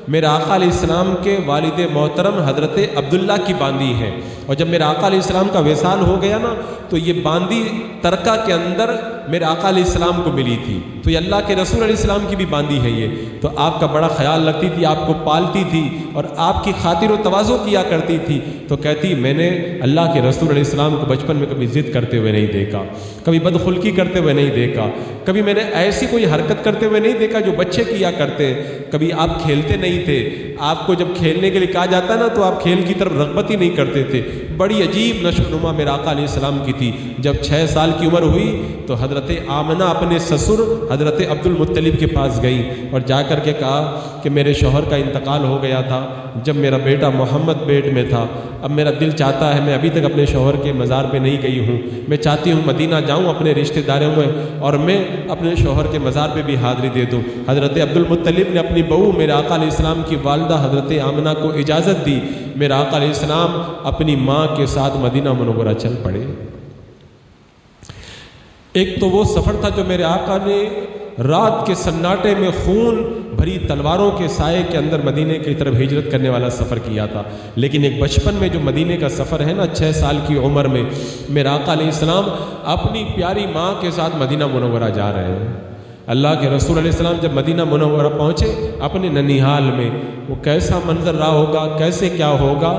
میرا آقا علیہ السلام کے والد محترم حضرت عبداللہ کی باندی ہے، اور جب میرا آقا علیہ السلام کا وصال ہو گیا نا تو یہ باندی ترکہ کے اندر میرے آقا علیہ السلام کو ملی تھی، تو یہ اللہ کے رسول علیہ السلام کی بھی باندی ہے یہ، تو آپ کا بڑا خیال رکھتی تھی، آپ کو پالتی تھی اور آپ کی خاطر و تواضع کیا کرتی تھی۔ تو کہتی میں نے اللہ کے رسول علیہ السلام کو بچپن میں کبھی ضد کرتے ہوئے نہیں دیکھا، کبھی بدخلقی کرتے ہوئے نہیں دیکھا، کبھی میں نے ایسی کوئی حرکت کرتے ہوئے نہیں دیکھا جو بچے کیا کرتے۔ کبھی آپ کھیلتے نہیں تھے، آپ کو جب کھیلنے کے لیے کہا جاتا نا تو آپ کھیل کی طرف رغبت ہی نہیں کرتے تھے، بڑی عجیب نشو و نما میرے آقا علیہ السلام کی تھی۔ جب 6 سال کی عمر ہوئی تو حضرت آمنہ اپنے سسر حضرت عبد المطلب کے پاس گئی اور جا کر کے کہا کہ میرے شوہر کا انتقال ہو گیا تھا جب میرا بیٹا محمد پیٹ میں تھا، اب میرا دل چاہتا ہے، میں ابھی تک اپنے شوہر کے مزار پہ نہیں گئی ہوں، میں چاہتی ہوں مدینہ جاؤں اپنے رشتہ داروں میں اور میں اپنے شوہر کے مزار پہ بھی حاضری دے دوں۔ حضرت عبد المطلب نے اپنی بہو میرے آقا علیہ السلام کی والدہ حضرت آمنہ کو اجازت دی، میرے آقا علیہ السلام اپنی ماں کے ساتھ مدینہ منورہ چل پڑے۔ ایک تو وہ سفر تھا جو میرے آقا نے رات کے سناٹے میں خون بھری تلواروں کے سائے کے اندر مدینے کی طرف ہجرت کرنے والا سفر کیا تھا، لیکن ایک بچپن میں جو مدینے کا سفر ہے نا 6 سال کی عمر میں، میرے آقا علیہ السلام اپنی پیاری ماں کے ساتھ مدینہ منورہ جا رہے ہیں۔ اللہ کے رسول علیہ السلام جب مدینہ منورہ پہنچے اپنے ننیحال میں، وہ کیسا منظر رہا ہوگا، کیسے کیا ہوگا،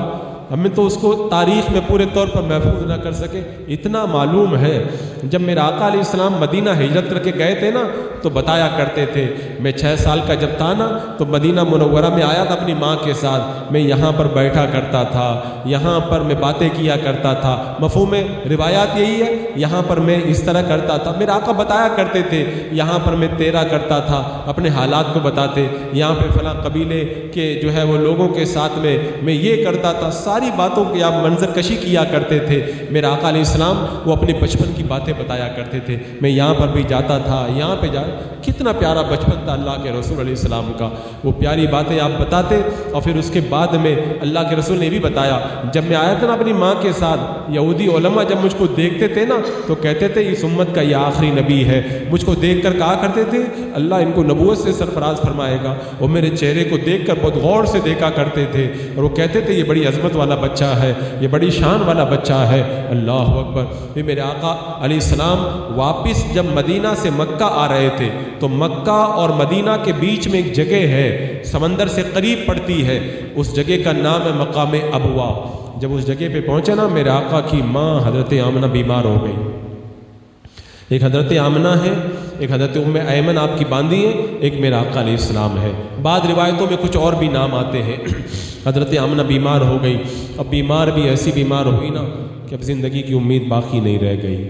ہمیں تو اس کو تاریخ میں پورے طور پر محفوظ نہ کر سکے۔ اتنا معلوم ہے جب میرے آقا علیہ السلام مدینہ ہجرت کر کے گئے تھے نا تو بتایا کرتے تھے، میں 6 سال کا جب تھا نا تو مدینہ منورہ میں آیا تھا اپنی ماں کے ساتھ، میں یہاں پر بیٹھا کرتا تھا، یہاں پر میں باتیں کیا کرتا تھا، مفہوم روایات یہی ہے، یہاں پر میں اس طرح کرتا تھا۔ میرے آقا بتایا کرتے تھے یہاں پر میں تیرا کرتا تھا، اپنے حالات کو بتاتے، یہاں پہ فلاں قبیلے کے جو ہے وہ لوگوں کے ساتھ میں یہ کرتا تھا، ساری باتوں کی آپ منظر کشی کیا کرتے تھے۔ میرے آقا علیہ السلام وہ اپنے بچپن کی باتیں بتایا کرتے تھے، میں یہاں پر بھی جاتا تھا، یہاں پہ کتنا پیارا بچپن تھا اللہ کے رسول علیہ السلام کا، وہ پیاری باتیں آپ بتاتے۔ اور پھر اس کے بعد میں اللہ کے رسول نے بھی بتایا، جب میں آیا تھا نا اپنی ماں کے ساتھ، یہودی علماء جب مجھ کو دیکھتے تھے نا تو کہتے تھے اس امت کا یہ آخری نبی ہے، مجھ کو دیکھ کر کہا کرتے تھے اللہ ان کو نبوت سے سرفراز فرمائے گا۔ وہ میرے چہرے کو دیکھ کر بہت غور سے دیکھا کرتے تھے اور وہ کہتے تھے یہ بڑی عظمت والا بچہ ہے، یہ بڑی شان والا بچہ ہے۔ اللہ اکبر۔ پھر میرے آقا علیہ السلام واپس جب مدینہ سے مکہ آ رہے تھے تو مکہ اور مدینہ کے بیچ میں ایک جگہ ہے، سمندر سے قریب پڑتی ہے، اس جگہ کا نام ہے مقام ابوا۔ جب اس جگہ پہ پہنچے نا میرے آقا کی ماں حضرت آمنہ بیمار ہو گئی۔ ایک حضرت آمنہ ہے، ایک حضرت ام ایمن آپ کی باندھی ہے، ایک میرا آقا علیہ السلام ہے۔ بعض روایتوں میں کچھ اور بھی نام آتے ہیں۔ حضرت آمنہ بیمار ہو گئی، اب بیمار بھی ایسی بیمار ہوئی نا کہ اب زندگی کی امید باقی نہیں رہ گئی،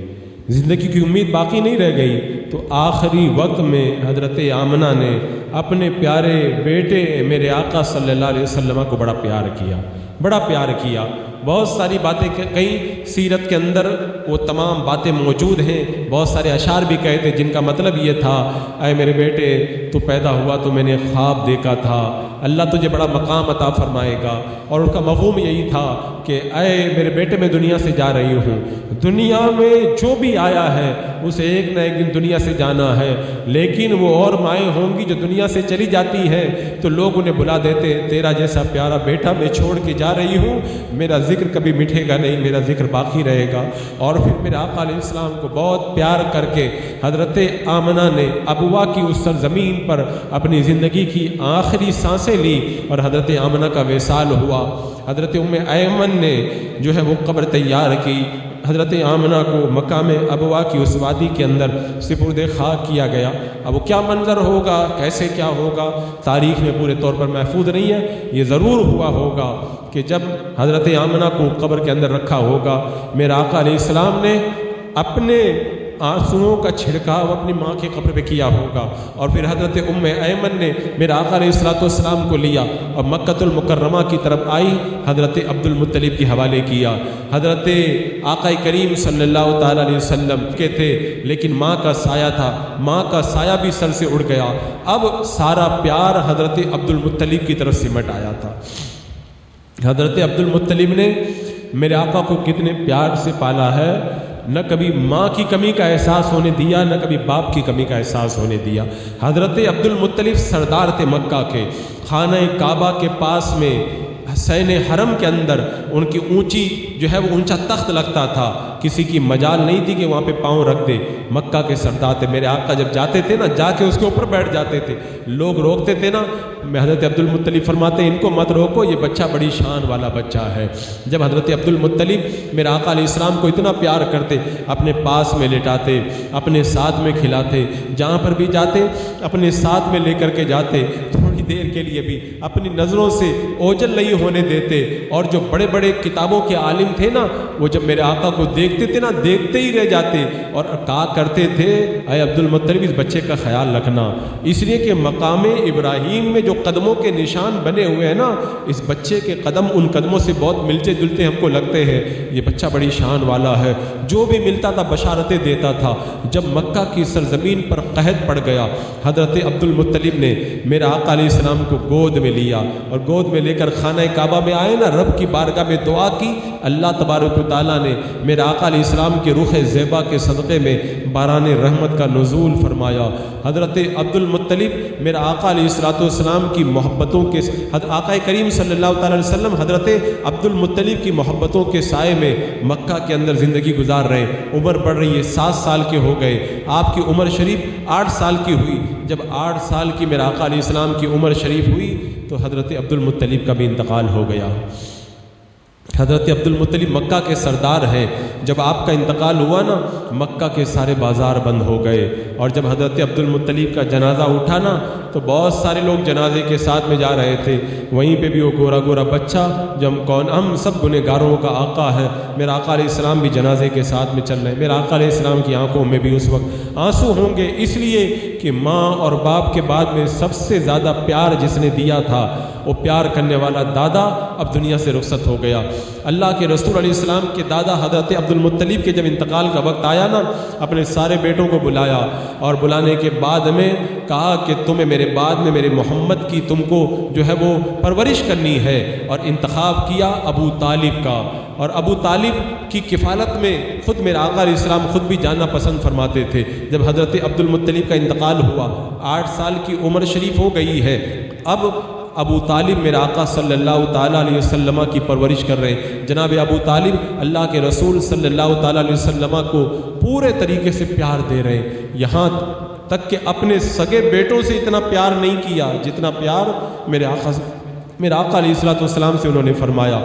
زندگی کی امید باقی نہیں رہ گئی۔ تو آخری وقت میں حضرت آمنہ نے اپنے پیارے بیٹے میرے آقا صلی اللہ علیہ وسلم کو بڑا پیار کیا، بڑا پیار کیا۔ بہت ساری باتیں کہیں سیرت کے اندر وہ تمام باتیں موجود ہیں، بہت سارے اشعار بھی کہے تھے جن کا مطلب یہ تھا، اے میرے بیٹے تو پیدا ہوا تو میں نے خواب دیکھا تھا، اللہ تجھے بڑا مقام عطا فرمائے گا۔ اور ان کا مفہوم یہی تھا کہ اے میرے بیٹے میں دنیا سے جا رہی ہوں، دنیا میں جو بھی آیا ہے اسے ایک نہ ایک دن دنیا سے جانا ہے، لیکن وہ اور مائیں ہوں گی جو دنیا سے چلی جاتی ہیں تو لوگ انہیں بلا دیتے، تیرا جیسا پیارا بیٹا میں چھوڑ کے جا رہی ہوں، میرا ذکر کبھی مٹے گا نہیں، میرا ذکر باقی رہے گا۔ اور پھر میرے آقا علیہ السلام کو بہت پیار کر کے حضرت آمنہ نے ابوا کی اس سرزمین پر اپنی زندگی کی آخری سانسیں لی اور حضرت آمنہ کا وصال ہوا۔ حضرت ام ایمن نے جو ہے وہ قبر تیار کی، حضرت آمنہ کو مقام ابوا کی اس وادی کے اندر سپرد خاک کیا گیا۔ اب وہ کیا منظر ہوگا، کیسے کیا ہوگا، تاریخ میں پورے طور پر محفوظ نہیں ہے۔ یہ ضرور ہوا ہوگا کہ جب حضرت آمنہ کو قبر کے اندر رکھا ہوگا، میرا آقا علیہ السلام نے اپنے آنسوؤں کا چھڑکاؤ اپنی ماں کی قبر پہ کیا ہوگا، اور پھر حضرت ام ایمن نے میرا آقا علیہ السلام کو لیا اور مکۃ المکرمہ کی طرف آئی، حضرت عبد المطلب کے حوالے کیا۔ حضرت آقا کریم صلی اللہ تعالیٰ علیہ وسلم کے تھے لیکن ماں کا سایہ تھا، ماں کا سایہ بھی سر سے اڑ گیا، اب سارا پیار حضرت عبد المطلب کی طرف سمٹ آیا تھا۔ حضرت عبد المطلب نے میرے آقا کو کتنے پیار سے پالا ہے، نہ کبھی ماں کی کمی کا احساس ہونے دیا، نہ کبھی باپ کی کمی کا احساس ہونے دیا۔ حضرت عبد المطلب سردار تھے مکہ کے، خانہ کعبہ کے پاس میں حسین حرم کے اندر ان کی اونچی جو ہے وہ اونچا تخت لگتا تھا، کسی کی مجال نہیں تھی کہ وہاں پہ پاؤں رکھ دے۔ مکہ کے سردار تھے، میرے آقا جب جاتے تھے نا جا کے اس کے اوپر بیٹھ جاتے تھے، لوگ روکتے تھے نا، میں حضرت عبد المطلب فرماتے ہیں ان کو مت روکو، یہ بچہ بڑی شان والا بچہ ہے۔ جب حضرت عبد المطلب میرے آقا علیہ السلام کو اتنا پیار کرتے، اپنے پاس میں لٹاتے، اپنے ساتھ میں کھلاتے، جہاں پر بھی جاتے اپنے ساتھ میں لے کر کے جاتے، تھوڑی دیر کے لیے بھی اپنی نظروں سے اوجھل نہیں ہونے دیتے. اور جو بڑے بڑے کتابوں کے عالم تھے نا، وہ جب میرے آقا کو دیکھتے تھے نا، دیکھتے ہی رہ جاتے اور کہا کرتے تھے اے عبد المطلب اس بچے کا خیال رکھنا، اس لیے کہ مقام ابراہیم میں جو قدموں کے نشان بنے ہوئے ہیں نا، اس بچے کے قدم ان قدموں سے بہت ملتے جلتے ہم کو لگتے ہیں. یہ بچہ بڑی شان والا ہے. جو بھی ملتا تھا بشارتیں دیتا تھا. جب مکہ کی سرزمین پر قحط پڑ گیا، حضرت عبد المطلب نے میرے آقا علیہ السلام کو گود میں لیا اور گود میں لے کر خانہ کعبہ میں آئے نا، رب کی بارگاہ میں دعا کی. اللہ تبارک و تعالیٰ نے میرے آقا علیہ السلام کے رخ زیبا کے صدقے میں باران رحمت کا نزول فرمایا. حضرت عبد المطلب میرے آقا علیہ السلام کی محبتوں کے آقا کریم صلی اللہ تعالی علیہ وسلم حضرت عبد المطلب کی محبتوں کے سائے میں مکہ کے اندر زندگی گزار رہے. عمر بڑھ رہی ہے، 7 سال کے ہو گئے. آپ کی عمر شریف 8 سال کی ہوئی. جب 8 سال کی میرے آقا علیہ السلام کی عمر شریف ہوئی تو حضرت عبد المطلب کا بھی انتقال ہو گیا. حضرت عبد المطلب مکہ کے سردار ہیں. جب آپ کا انتقال ہوا نا، مکہ کے سارے بازار بند ہو گئے. اور جب حضرت عبد المطلب کا جنازہ اٹھا نا تو بہت سارے لوگ جنازے کے ساتھ میں جا رہے تھے. وہیں پہ بھی وہ گورا گورا بچہ جو ہم سب گنہگاروں کا آقا ہے، میرا آقا علیہ السلام بھی جنازے کے ساتھ میں چل رہے ہیں. میرا آقا علیہ السلام کی آنکھوں میں بھی اس وقت آنسو ہوں گے، اس لیے کہ ماں اور باپ کے بعد میں سب سے زیادہ پیار جس نے دیا تھا، وہ پیار کرنے والا دادا اب دنیا سے رخصت ہو گیا. اللہ کے رسول علیہ السلام کے دادا حضرت عبد المطلب کے جب انتقال کا وقت آیا نا، اپنے سارے بیٹوں کو بلایا اور بلانے کے بعد میں کہا کہ تمہیں میرے بعد میں میرے محمد کی تم کو جو ہے وہ پرورش کرنی ہے. اور انتخاب کیا ابو طالب کا. اور ابو طالب کی کفالت میں خود میرے آقا علیہ السلام خود بھی جانا پسند فرماتے تھے. جب حضرت عبد المطلب کا انتقال ہوا، 8 سال کی عمر شریف ہو گئی ہے. اب ابو طالب میرے آقا صلی اللہ تعالیٰ علیہ وسلم کی پرورش کر رہے ہیں. جناب ابو طالب اللہ کے رسول صلی اللہ تعالیٰ علیہ وسلم کو پورے طریقے سے پیار دے رہے ہیں. یہاں تک کہ اپنے سگے بیٹوں سے اتنا پیار نہیں کیا جتنا پیار میرے آقا علیہ السلام سے انہوں نے فرمایا.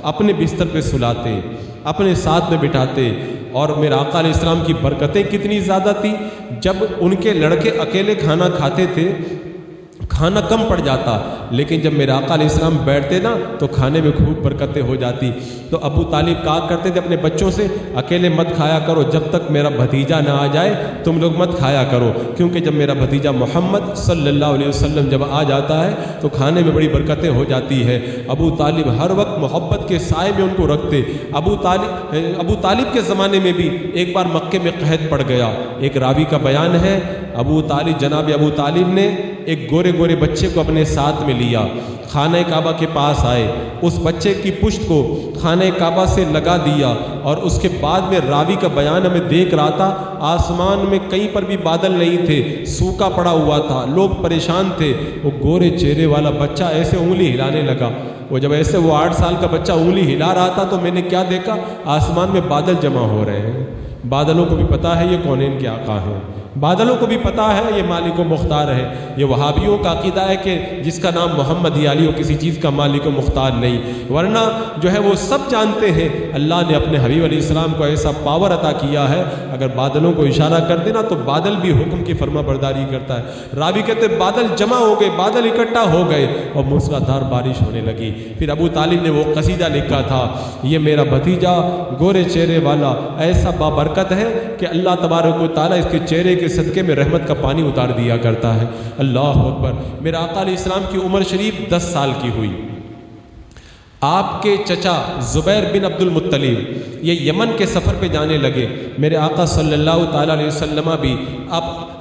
اپنے بستر پہ سلاتے، اپنے ساتھ میں بٹھاتے. اور میرے آقا علیہ السلام کی برکتیں کتنی زیادہ تھی. جب ان کے لڑکے اکیلے کھانا کھاتے تھے، کھانا کم پڑ جاتا، لیکن جب میرے آقا علیہ السلام بیٹھتے نا تو کھانے میں خوب برکتیں ہو جاتی. تو ابو طالب کہا کرتے تھے اپنے بچوں سے اکیلے مت کھایا کرو، جب تک میرا بھتیجا نہ آ جائے تم لوگ مت کھایا کرو، کیونکہ جب میرا بھتیجا محمد صلی اللہ علیہ وسلم جب آ جاتا ہے تو کھانے میں بڑی برکتیں ہو جاتی ہے. ابو طالب ہر وقت محبت کے سائے میں ان کو رکھتے. ابو طالب کے زمانے میں بھی ایک بار مکے میں قحط پڑ گیا. ایک راوی کا بیان ہے، جناب ابو طالب نے ایک گورے گورے بچے کو اپنے ساتھ میں لیا، خانہ کعبہ کے پاس آئے، اس بچے کی پشت کو خانہ کعبہ سے لگا دیا. اور اس کے بعد میں راوی کا بیان ہمیں دیکھ رہا تھا، آسمان میں کہیں پر بھی بادل نہیں تھے، سوکھا پڑا ہوا تھا، لوگ پریشان تھے. وہ گورے چہرے والا بچہ ایسے انگلی ہلانے لگا. جب ایسے وہ 8 سال کا بچہ انگلی ہلا رہا تھا تو میں نے کیا دیکھا، آسمان میں بادل جمع ہو رہے ہیں. بادلوں کو بھی پتا ہے یہ کونین کے آقا ہیں، بادلوں کو بھی پتا ہے یہ مالک و مختار ہے. یہ وہابیوں کا عقیدہ ہے کہ جس کا نام محمد یا علی ہو کسی چیز کا مالک و مختار نہیں، ورنہ جو ہے وہ سب جانتے ہیں اللہ نے اپنے حبیب علیہ السلام کو ایسا پاور عطا کیا ہے، اگر بادلوں کو اشارہ کر دینا تو بادل بھی حکم کی فرما برداری کرتا ہے. راوی کہتے بادل جمع ہو گئے، بادل اکٹھا ہو گئے اور موسلادھار بارش ہونے لگی. پھر ابو طالب نے وہ قصیدہ لکھا تھا، یہ میرا بھتیجا گورے چہرے والا ایسا بابرکت ہے کہ اللہ تبارک و تعالیٰ اس کے چہرے کے صدقے میں رحمت کا پانی اتار دیا کرتا ہے. اللہ اکبر. میرا آقا علیہ السلام کی عمر شریف 10 سال کی ہوئی. آپ کے چچا زبیر بن عبد المطلب یہ یمن کے سفر پہ جانے لگے. میرے آقا صلی اللہ تعالیٰ علیہ وسلم بھی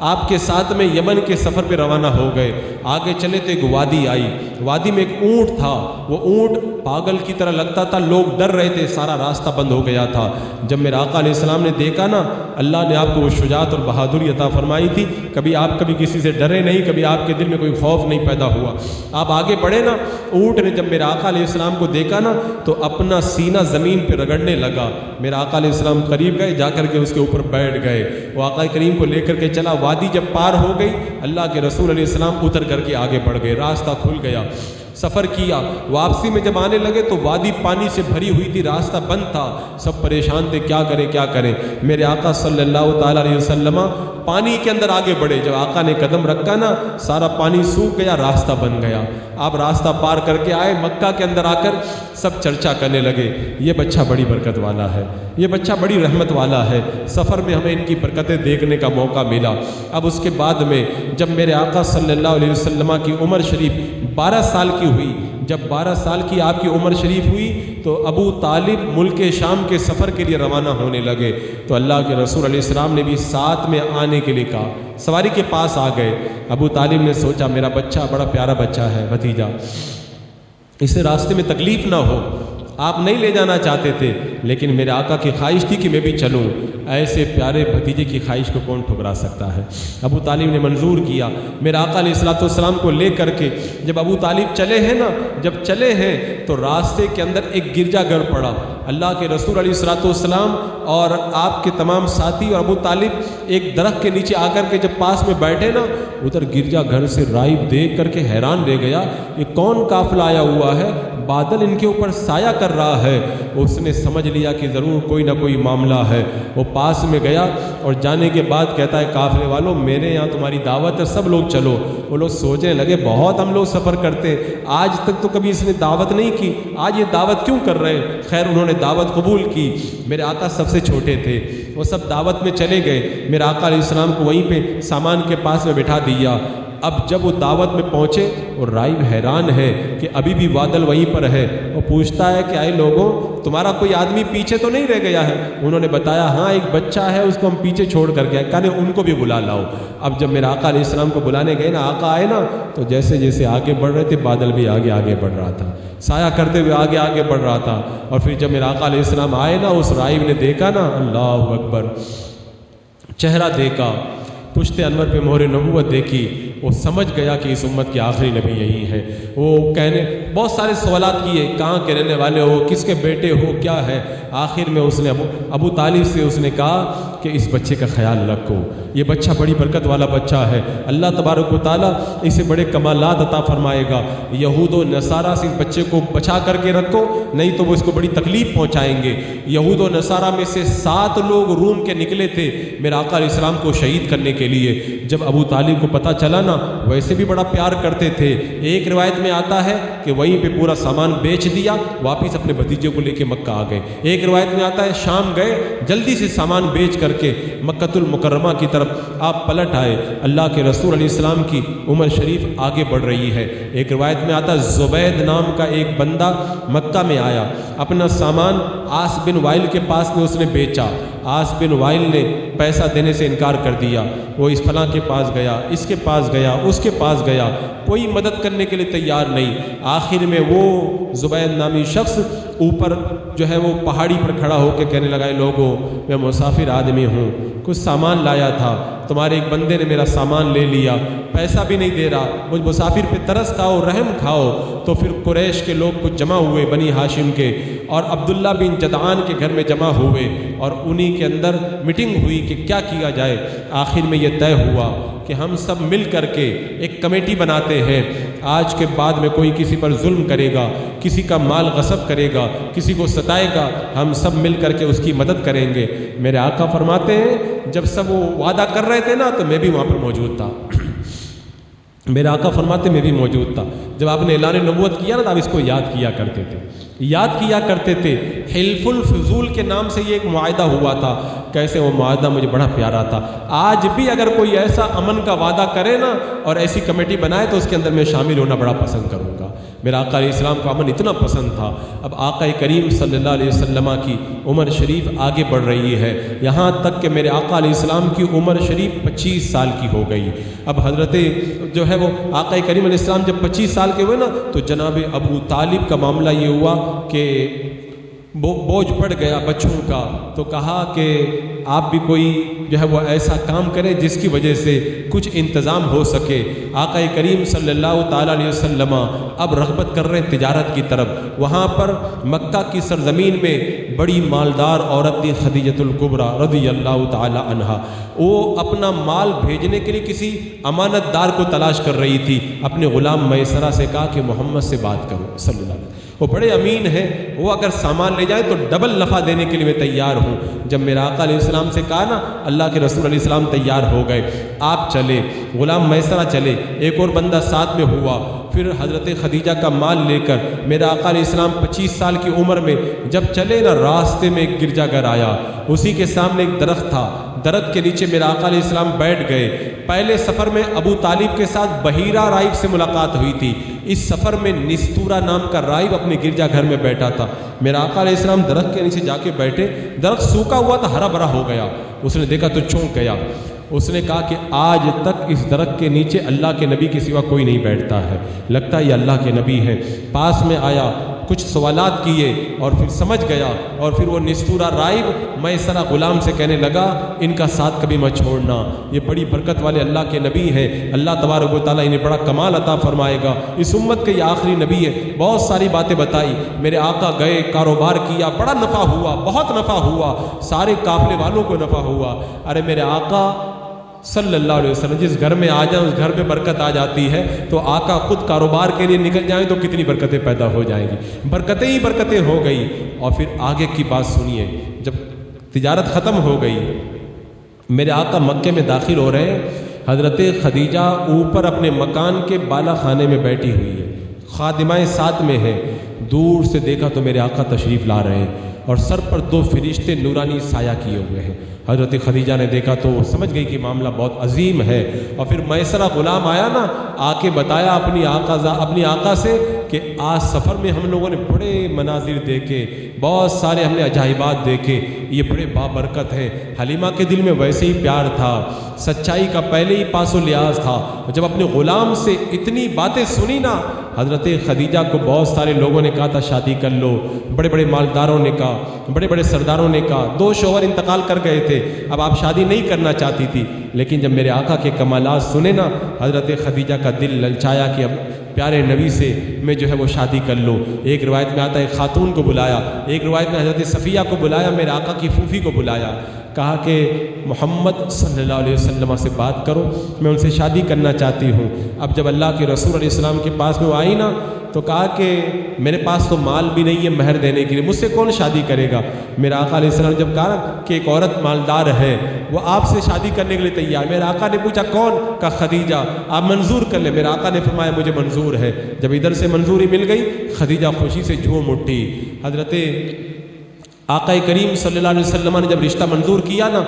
آپ کے ساتھ میں یمن کے سفر پہ روانہ ہو گئے. آگے چلے تو ایک وادی آئی. وادی میں ایک اونٹ تھا. وہ اونٹ پاگل کی طرح لگتا تھا، لوگ ڈر رہے تھے، سارا راستہ بند ہو گیا تھا. جب میرے آقا علیہ السلام نے دیکھا نا، اللہ نے آپ کو وہ شجاعت اور بہادری عطا فرمائی تھی. کبھی کسی سے ڈرے نہیں، کبھی آپ کے دل میں کوئی خوف نہیں پیدا ہوا. آپ آگے بڑھے نا، اونٹ نے جب میرے آقا علیہ السلام کو دیکھا نا تو اپنا سینہ زمین پہ رگڑنے لگا. میرے آقا علیہ السلام قریب گئے، جا کر کے اس کے اوپر بیٹھ گئے. وہ آقا کریم کو لے کر کے چلا. وادی جب پار ہو گئی، اللہ کے رسول علیہ السلام اتر کر کے آگے بڑھ گئے، راستہ کھل گیا. سفر کیا، واپسی میں جب آنے لگے تو وادی پانی سے بھری ہوئی تھی، راستہ بند تھا، سب پریشان تھے کیا کریں کیا کریں۔ میرے آقا صلی اللہ تعالیٰ علیہ وسلم پانی کے اندر آگے بڑھے، جب آقا نے قدم رکھا نا سارا پانی سوکھ گیا، راستہ بن گیا۔ آپ راستہ پار کر کے آئے، مکہ کے اندر آ کر سب چرچا کرنے لگے، یہ بچہ بڑی برکت والا ہے، یہ بچہ بڑی رحمت والا ہے، سفر میں ہمیں ان کی برکتیں دیکھنے کا موقع ملا۔ اب اس کے بعد میں جب میرے آقا صلی اللہ علیہ وسلم کی عمر شریف 12 سال کی ہوئی، جب 12 سال کی آپ کی عمر شریف ہوئی تو ابو طالب ملک شام کے سفر کے لیے روانہ ہونے لگے، تو اللہ کے رسول علیہ السلام نے بھی ساتھ میں آنے کے لیے کہا، سواری کے پاس آ گئے۔ ابو طالب نے سوچا میرا بچہ بڑا پیارا بچہ ہے، بھتیجا، اسے راستے میں تکلیف نہ ہو، آپ نہیں لے جانا چاہتے تھے لیکن میرے آقا کی خواہش تھی کہ میں بھی چلوں، ایسے پیارے بھتیجے کی خواہش کو کون ٹھکرا سکتا ہے۔ ابو طالب نے منظور کیا، میرے آقا علیہ السلام کو لے کر کے جب ابو طالب چلے ہیں نا، جب چلے ہیں تو راستے کے اندر ایک گرجا گھر پڑا، اللہ کے رسول علیہ السلام اور آپ کے تمام ساتھی اور ابو طالب ایک درخت کے نیچے آ کر کے جب پاس میں بیٹھے نا، ادھر گرجا گھر سے راہب دیکھ کر کے حیران رہ گیا، یہ کون قافلہ آیا ہوا ہے، بادل ان کے اوپر سایہ کر رہا ہے۔ اس نے سمجھ لیا کہ ضرور کوئی نہ کوئی معاملہ ہے، وہ پاس میں گیا اور جانے کے بعد کہتا ہے قافلے والوں میرے یہاں تمہاری دعوت ہے، سب لوگ چلو۔ وہ لوگ سوچنے لگے بہت ہم لوگ سفر کرتے، آج تک تو کبھی اس نے دعوت نہیں کی، آج یہ دعوت کیوں کر رہے ہیں؟ خیر انہوں نے دعوت قبول کی۔ میرے آقا سب سے چھوٹے تھے، وہ سب دعوت میں چلے گئے، میرے آقا علیہ السلام کو وہیں پہ سامان کے پاس میں بٹھا دیا۔ اب جب وہ دعوت میں پہنچے اور راہب حیران ہے کہ ابھی بھی بادل وہیں پر ہے، وہ پوچھتا ہے کہ اے لوگوں تمہارا کوئی آدمی پیچھے تو نہیں رہ گیا ہے؟ انہوں نے بتایا ہاں ایک بچہ ہے، اس کو ہم پیچھے چھوڑ کر کے کہا ان کو بھی بلا لاؤ۔ اب جب میرا آقا علیہ السلام کو بلانے گئے نا، آقا آئے نا تو جیسے جیسے آگے بڑھ رہے تھے بادل بھی آگے آگے بڑھ رہا تھا، سایہ کرتے ہوئے آگے آگے بڑھ رہا تھا۔ اور پھر جب میرا آقا علیہ السلام آئے نا، اس راہب نے دیکھا نا، اللہ اکبر، چہرہ دیکھا، پشت انور پہ مہر نبوت دیکھی، وہ سمجھ گیا کہ اس امت کے آخری نبی یہی ہے۔ وہ کہنے بہت سارے سوالات کیے، کہاں کے رہنے والے ہو، کس کے بیٹے ہو، کیا ہے؟ آخر میں اس نے ابو طالب سے اس نے کہا کہ اس بچے کا خیال رکھو، یہ بچہ بڑی برکت والا بچہ ہے، اللہ تبارک و تعالیٰ اسے بڑے کمالات عطا فرمائے گا، یہود و نصارہ سے اس بچے کو بچا کر کے رکھو، نہیں تو وہ اس کو بڑی تکلیف پہنچائیں گے۔ یہود و نصارہ میں سے 7 لوگ روم کے نکلے تھے میرے آقا علیہ السلام کو شہید کرنے کے لیے۔ جب ابو طالب کو پتہ چلا نا، ویسے بھی بڑا پیار کرتے تھے، ایک روایت میں آتا ہے کہ وہیں پہ پورا سامان بیچ دیا، واپس اپنے بھتیجے کو لے کے مکہ آ گئے۔ ایک روایت میں آتا ہے شام گئے، جلدی سے سامان بیچ کر کے مکۃ المکرمہ کی طرف آپ پلٹ آئے۔ اللہ کے رسول علیہ السلام کی عمر شریف آگے بڑھ رہی ہے۔ ایک روایت میں آتا ہے زبید نام کا ایک بندہ مکہ میں آیا، اپنا سامان عاص بن وائل کے پاس میں اس نے بیچا، عاص بن وائل نے پیسہ دینے سے انکار کر دیا، وہ اس فلاں کے پاس گیا، اس کے پاس گیا، اس کے پاس گیا، کوئی مدد کرنے کے لیے تیار نہیں۔ آخر میں وہ زبید نامی شخص اوپر جو ہے وہ پہاڑی پر کھڑا ہو کے کہنے لگا لوگوں میں مسافر آدمی ہوں، کچھ سامان لایا تھا، تمہارے ایک بندے نے میرا سامان لے لیا، پیسہ بھی نہیں دے رہا، مجھ مسافر پہ ترس کھاؤ، رحم کھاؤ۔ تو پھر قریش کے لوگ کچھ جمع ہوئے، بنی ہاشم کے، اور عبداللہ بن جدعان کے گھر میں جمع ہوئے، اور انہی کے اندر میٹنگ ہوئی کہ کیا کیا جائے۔ آخر میں یہ طے ہوا کہ ہم سب مل کر کے ایک کمیٹی بناتے ہیں، آج کے بعد میں کوئی کسی پر ظلم کرے گا، کسی کا مال غصب کرے گا، کسی کو ستائے گا، ہم سب مل کر کے اس کی مدد کریں گے۔ میرے آقا فرماتے ہیں جب سب وہ وعدہ کر رہے تھے نا تو میں بھی وہاں پر موجود تھا۔ میرے آقا فرماتے میں بھی موجود تھا، جب آپ نے اعلان نبوت کیا نا تو آپ اس کو یاد کیا کرتے تھے، یاد کیا کرتے تھے۔ حلف الفضول کے نام سے یہ ایک معاہدہ ہوا تھا، کیسے وہ معاہدہ مجھے بڑا پیارا تھا۔ آج بھی اگر کوئی ایسا امن کا وعدہ کرے نا اور ایسی کمیٹی بنائے تو اس کے اندر میں شامل ہونا بڑا پسند کروں گا۔ میرا آقا علیہ السلام کو امن اتنا پسند تھا۔ اب آقا کریم صلی اللہ علیہ وسلم کی عمر شریف آگے بڑھ رہی ہے، یہاں تک کہ میرے آقا علیہ السلام کی عمر شریف 25 سال کی ہو گئی۔ اب حضرت جو ہے وہ آقا کریم علیہ السلام جب 25 سال کے ہوئے نا تو جناب ابو طالب کا معاملہ یہ ہوا کہ بوجھ پڑ گیا بچوں کا، تو کہا کہ آپ بھی کوئی جو ہے وہ ایسا کام کریں جس کی وجہ سے کچھ انتظام ہو سکے۔ آقا کریم صلی اللہ تعالیٰ علیہ وسلم اب رغبت کر رہے ہیں تجارت کی طرف۔ وہاں پر مکہ کی سرزمین میں بڑی مالدار عورت تھی خدیجۃ الکبریٰ رضی اللہ تعالیٰ عنہا، وہ اپنا مال بھیجنے کے لیے کسی امانت دار کو تلاش کر رہی تھی۔ اپنے غلام میسرہ سے کہا کہ محمد سے بات کرو صلی اللہ علیہ وسلم، وہ بڑے امین ہیں، وہ اگر سامان لے جائیں تو ڈبل نفع دینے کے لیے میں تیار ہوں۔ جب میرا آقا علیہ السلام سے کہا نا، اللہ کے رسول علیہ السلام تیار ہو گئے، آپ چلے، غلام میسرہ چلے، ایک اور بندہ ساتھ میں ہوا۔ پھر حضرت خدیجہ کا مال لے کر میرا آقا علیہ السلام 25 سال کی عمر میں جب چلے نا، راستے میں ایک گرجا گھر آیا، اسی کے سامنے ایک درخت تھا، درخت کے نیچے میرا آقا علیہ السلام بیٹھ گئے۔ پہلے سفر میں ابو طالب کے ساتھ بحیرہ راہب سے ملاقات ہوئی تھی، اس سفر میں نستورہ نام کا راہب اپنے گرجا گھر میں بیٹھا تھا۔ میرا آقا علیہ السلام درخت کے نیچے جا کے بیٹھے، درخت سوکھا ہوا تھا، ہرا بھرا ہو گیا، اس نے دیکھا تو چونک گیا۔ اس نے کہا کہ آج تک اس درخت کے نیچے اللہ کے نبی کے سوا کوئی نہیں بیٹھتا ہے، لگتا ہے یہ اللہ کے نبی ہیں۔ پاس میں آیا، کچھ سوالات کیے اور پھر سمجھ گیا، اور پھر وہ نستورہ راہب میسرہ غلام سے کہنے لگا ان کا ساتھ کبھی مت چھوڑنا، یہ بڑی برکت والے اللہ کے نبی ہیں، اللہ تبارک و تعالیٰ انہیں بڑا کمال عطا فرمائے گا، اس امت کے یہ آخری نبی ہے۔ بہت ساری باتیں بتائی، میرے آقا گئے، کاروبار کیا، بڑا نفع ہوا، بہت نفع ہوا، سارے قافلے والوں کو نفع ہوا۔ ارے میرے آقا صلی اللہ علیہ وسلم جس گھر میں آ جائیں اس گھر میں برکت آ جاتی ہے، تو آقا خود کاروبار کے لیے نکل جائیں تو کتنی برکتیں پیدا ہو جائیں گی، برکتیں ہی برکتیں ہو گئی۔ اور پھر آگے کی بات سنیے، جب تجارت ختم ہو گئی، میرے آقا مکے میں داخل ہو رہے ہیں، حضرت خدیجہ اوپر اپنے مکان کے بالا خانے میں بیٹھی ہوئی ہے، خادمائیں ساتھ میں ہیں، دور سے دیکھا تو میرے آقا تشریف لا رہے ہیں اور سر پر 2 فرشتے نورانی سایہ کیے ہوئے ہیں۔ حضرت خدیجہ نے دیکھا تو وہ سمجھ گئی کہ معاملہ بہت عظیم ہے، اور پھر میسرہ غلام آیا نا، آ کے بتایا اپنی آقا سے کہ آج سفر میں ہم لوگوں نے بڑے مناظر دیکھے، بہت سارے ہم نے عجائبات دیکھے، یہ بڑے بابرکت ہیں۔ حلیمہ کے دل میں ویسے ہی پیار تھا، سچائی کا پہلے ہی پاس و لحاظ تھا، جب اپنے غلام سے اتنی باتیں سنی نا، حضرت خدیجہ کو بہت سارے لوگوں نے کہا تھا شادی کر لو، بڑے بڑے مالداروں نے کہا، بڑے بڑے سرداروں نے کہا، 2 شوہر انتقال کر گئے تھے، اب آپ شادی نہیں کرنا چاہتی تھی، لیکن جب میرے آقا کے کمالات سنے نا، حضرت خدیجہ کا دل للچایا کہ اب پیارے نبی سے میں جو ہے وہ شادی کر لوں۔ ایک روایت میں آتا ہے خاتون کو بلایا، ایک روایت میں حضرت صفیہ کو بلایا، میرے آقا کی پھوپھی کو بلایا، کہا کہ محمد صلی اللہ علیہ وسلم سے بات کرو، میں ان سے شادی کرنا چاہتی ہوں۔ اب جب اللہ کے رسول علیہ السلام کے پاس میں وہ آئی نا، تو کہا کہ میرے پاس تو مال بھی نہیں ہے مہر دینے کے لیے، مجھ سے کون شادی کرے گا؟ میرا آقا علیہ السلام جب کہا کہ ایک عورت مالدار ہے، وہ آپ سے شادی کرنے کے لیے تیار، میرا آقا نے پوچھا کون؟ کہا خدیجہ، آپ منظور کر لیں۔ میرا آقا نے فرمایا مجھے منظور ہے۔ جب ادھر سے منظوری مل گئی، خدیجہ خوشی سے جھوم اٹھی۔ حضرت آقا کریم صلی اللہ علیہ وسلم نے جب رشتہ منظور کیا نا،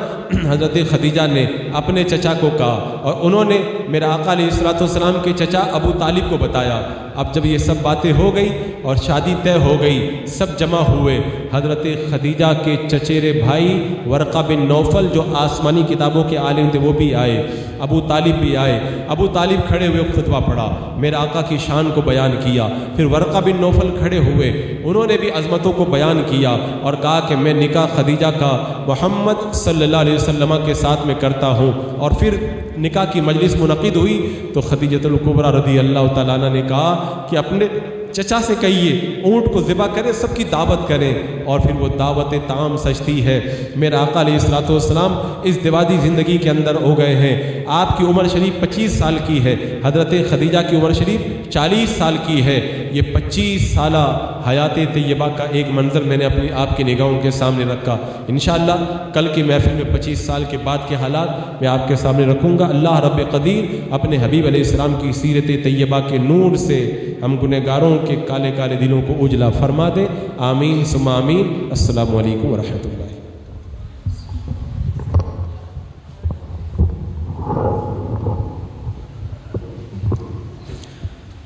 حضرت خدیجہ نے اپنے چچا کو کہا، اور انہوں نے میرا آقا علیہ السلام کے چچا ابو طالب کو بتایا۔ اب جب یہ سب باتیں ہو گئی اور شادی طے ہو گئی، سب جمع ہوئے، حضرت خدیجہ کے چچیرے بھائی ورقہ بن نوفل جو آسمانی کتابوں کے عالم تھے وہ بھی آئے، ابو طالب بھی آئے۔ ابو طالب کھڑے ہوئے خطبہ پڑھا، میرے آقا کی شان کو بیان کیا۔ پھر ورقہ بن نوفل کھڑے ہوئے، انہوں نے بھی عظمتوں کو بیان کیا اور کہا کہ میں نکاح خدیجہ کا محمد صلی اللہ علیہ وسلم کے ساتھ میں کرتا ہوں۔ اور پھر نکاح کی مجلس منعقد ہوئی تو خدیجۃ الکبریٰ رضی اللہ تعالیٰ عنہ نے کہا کہ اپنے چچا سے کہیے اونٹ کو ذبح کرے، سب کی دعوت کریں، اور پھر وہ دعوت طعام سجتی ہے۔ میرا آقا علیہ والسلام اس دیواتی زندگی کے اندر ہو گئے ہیں، آپ کی عمر شریف 25 سال کی ہے، حضرت خدیجہ کی عمر شریف 40 سال کی ہے۔ یہ 25 سالہ حیات طیبہ کا ایک منظر میں نے اپنی آپ کی نگاہوں کے سامنے رکھا۔ انشاءاللہ کل کی محفل میں 25 سال کے بعد کے حالات میں آپ کے سامنے رکھوں گا۔ اللہ رب قدیر اپنے حبیب علیہ السلام کی سیرت طیبہ کے نور سے ہم گنہگاروں کے کالے کالے دلوں کو اجلا فرما دے، آمین ثم آمین۔ السلام علیکم ورحمۃ اللہ۔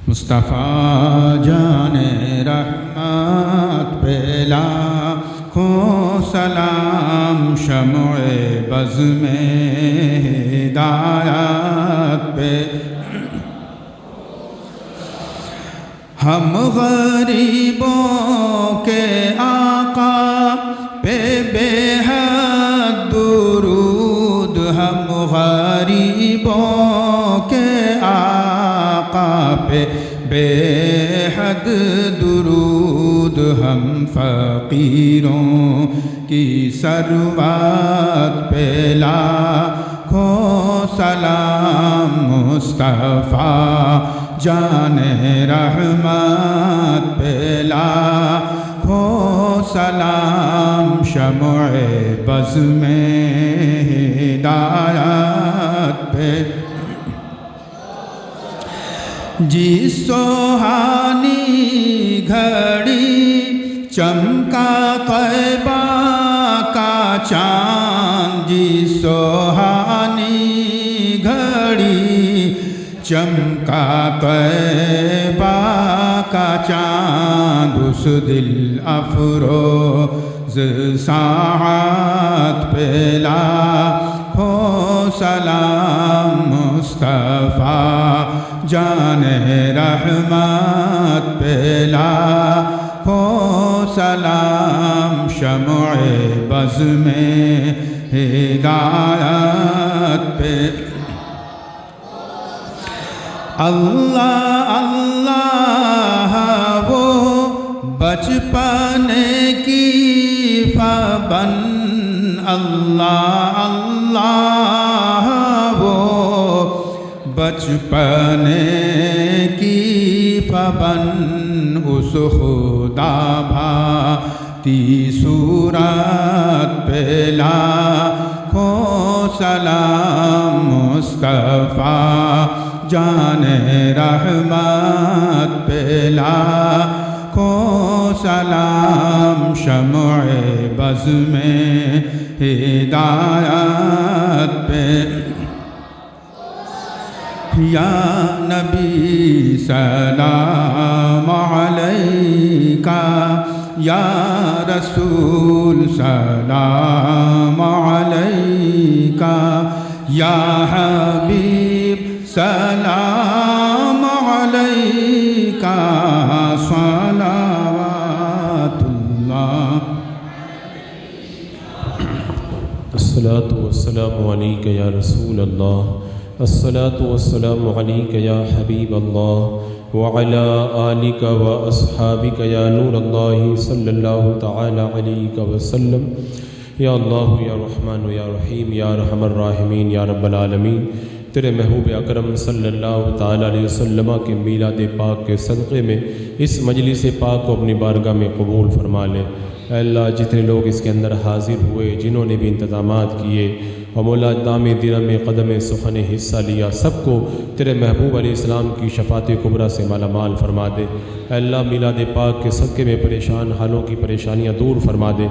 مصطفیٰ جان رحمت پہ لاکھوں سلام، شمع بز میں ہدایت پہ ہم غریبوں کے آقا بے حد درود ہم فقیروں کی ثروت پہ لاکھوں سلام مصطفیٰ جان رحمت پہ لاکھوں سلام شمع بز میں ہدایت پہ جس سوہانی گھڑی چمکا طیبہ کا چاند جس سوہانی گھڑی چمکا طیبہ کا چاند اس دل افروز ساعت پہ لاکھوں سلام مصطفیٰ جان رحمت پہ لاکھوں سلام شمع بز میں ہدایت پہ اللہ اللہ وہ بچپن کی پابند اللہ اللہ وہ بچپن کی پابند اس خدا بھاتی صورت پہ لاکھوں سلام مصطفیٰ جان رحمت پہ لاکھوں سلام شمع بز میں ہدایت پہ یا نبی سلام علیکہ یا رسول سلام علیکہ یا حبیب سلام علیکہ صلوات اللہ الصلاۃ والسلام علیک یا رسول اللہ الصلاۃ والسلام علیک یا حبیب اللہ وعلی آلک و اصحابک یا نور اللہ صلی اللہ تعالی علیہ وسلم یا اللہ یا رحمان یا رحیم یا ارحم الراحمین یا رب العالمین تیرے محبوب اکرم صلی اللہ تعالی علیہ وسلم کے میلاد پاک کے صدقے میں اس مجلس پاک کو اپنی بارگاہ میں قبول فرما لے۔ اے اللہ جتنے لوگ اس کے اندر حاضر ہوئے، جنہوں نے بھی انتظامات کیے اور مولا دام درم قدم سخن حصہ لیا، سب کو تیرے محبوب علیہ السلام کی شفاعت کبریٰ سے مالا مال فرما دے۔ اے اللہ میلاد پاک کے صدقے میں پریشان حالوں کی پریشانیاں دور فرما دے،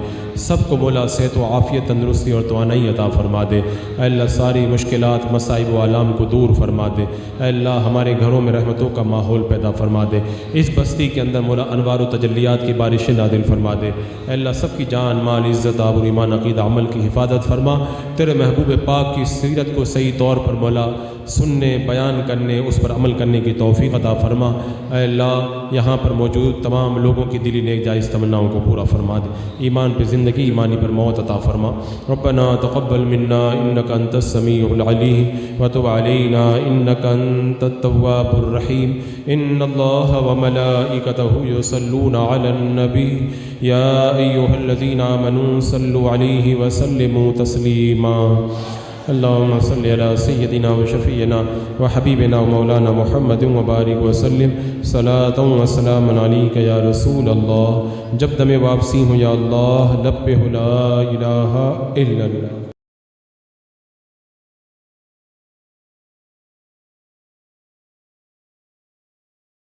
سب کو مولا صحت و عافیت تندرستی اور توانائی عطا فرما دے۔ اے اللہ ساری مشکلات مصائب و آلام کو دور فرما دے۔ اے اللہ ہمارے گھروں میں رحمتوں کا ماحول پیدا فرما دے، اس بستی کے اندر مولا انوار و تجلیات کی بارشیں نازل فرما دے۔ اے اللہ سب کی جان مال عزت آبرو ایمان عقیدہ عمل کی حفاظت فرما۔ تیرے محبوب پاک کی سیرت کو صحیح طور پر مولا سننے، بیان کرنے، اس پر عمل کرنے کی توفیق عطا فرما۔ اے اللہ یہاں پر موجود تمام لوگوں کی دلی نیک جائز تمناؤں کو پورا فرما دے، ایمان پہ زندگی ایمانی پر موت عطا فرما۔ ربنا تقبل منا انک انت السمیع العلیم وتب علینا انک انت التواب الرحیم۔ ان اللہ وملائکتہ یصلون علی النبی یا ایھا الذین آمنوا صلوا علیہ وسلموا تسلیما۔ اللہم صلی علی سیدنا و شفیعنا و حبیبنا و مولانا محمد وبارک وسلم صلاۃ و سلام علیک یا رسول اللہ۔ جب دم واپسی ہو یا اللہ لب پہ لا الہ الا اللہ۔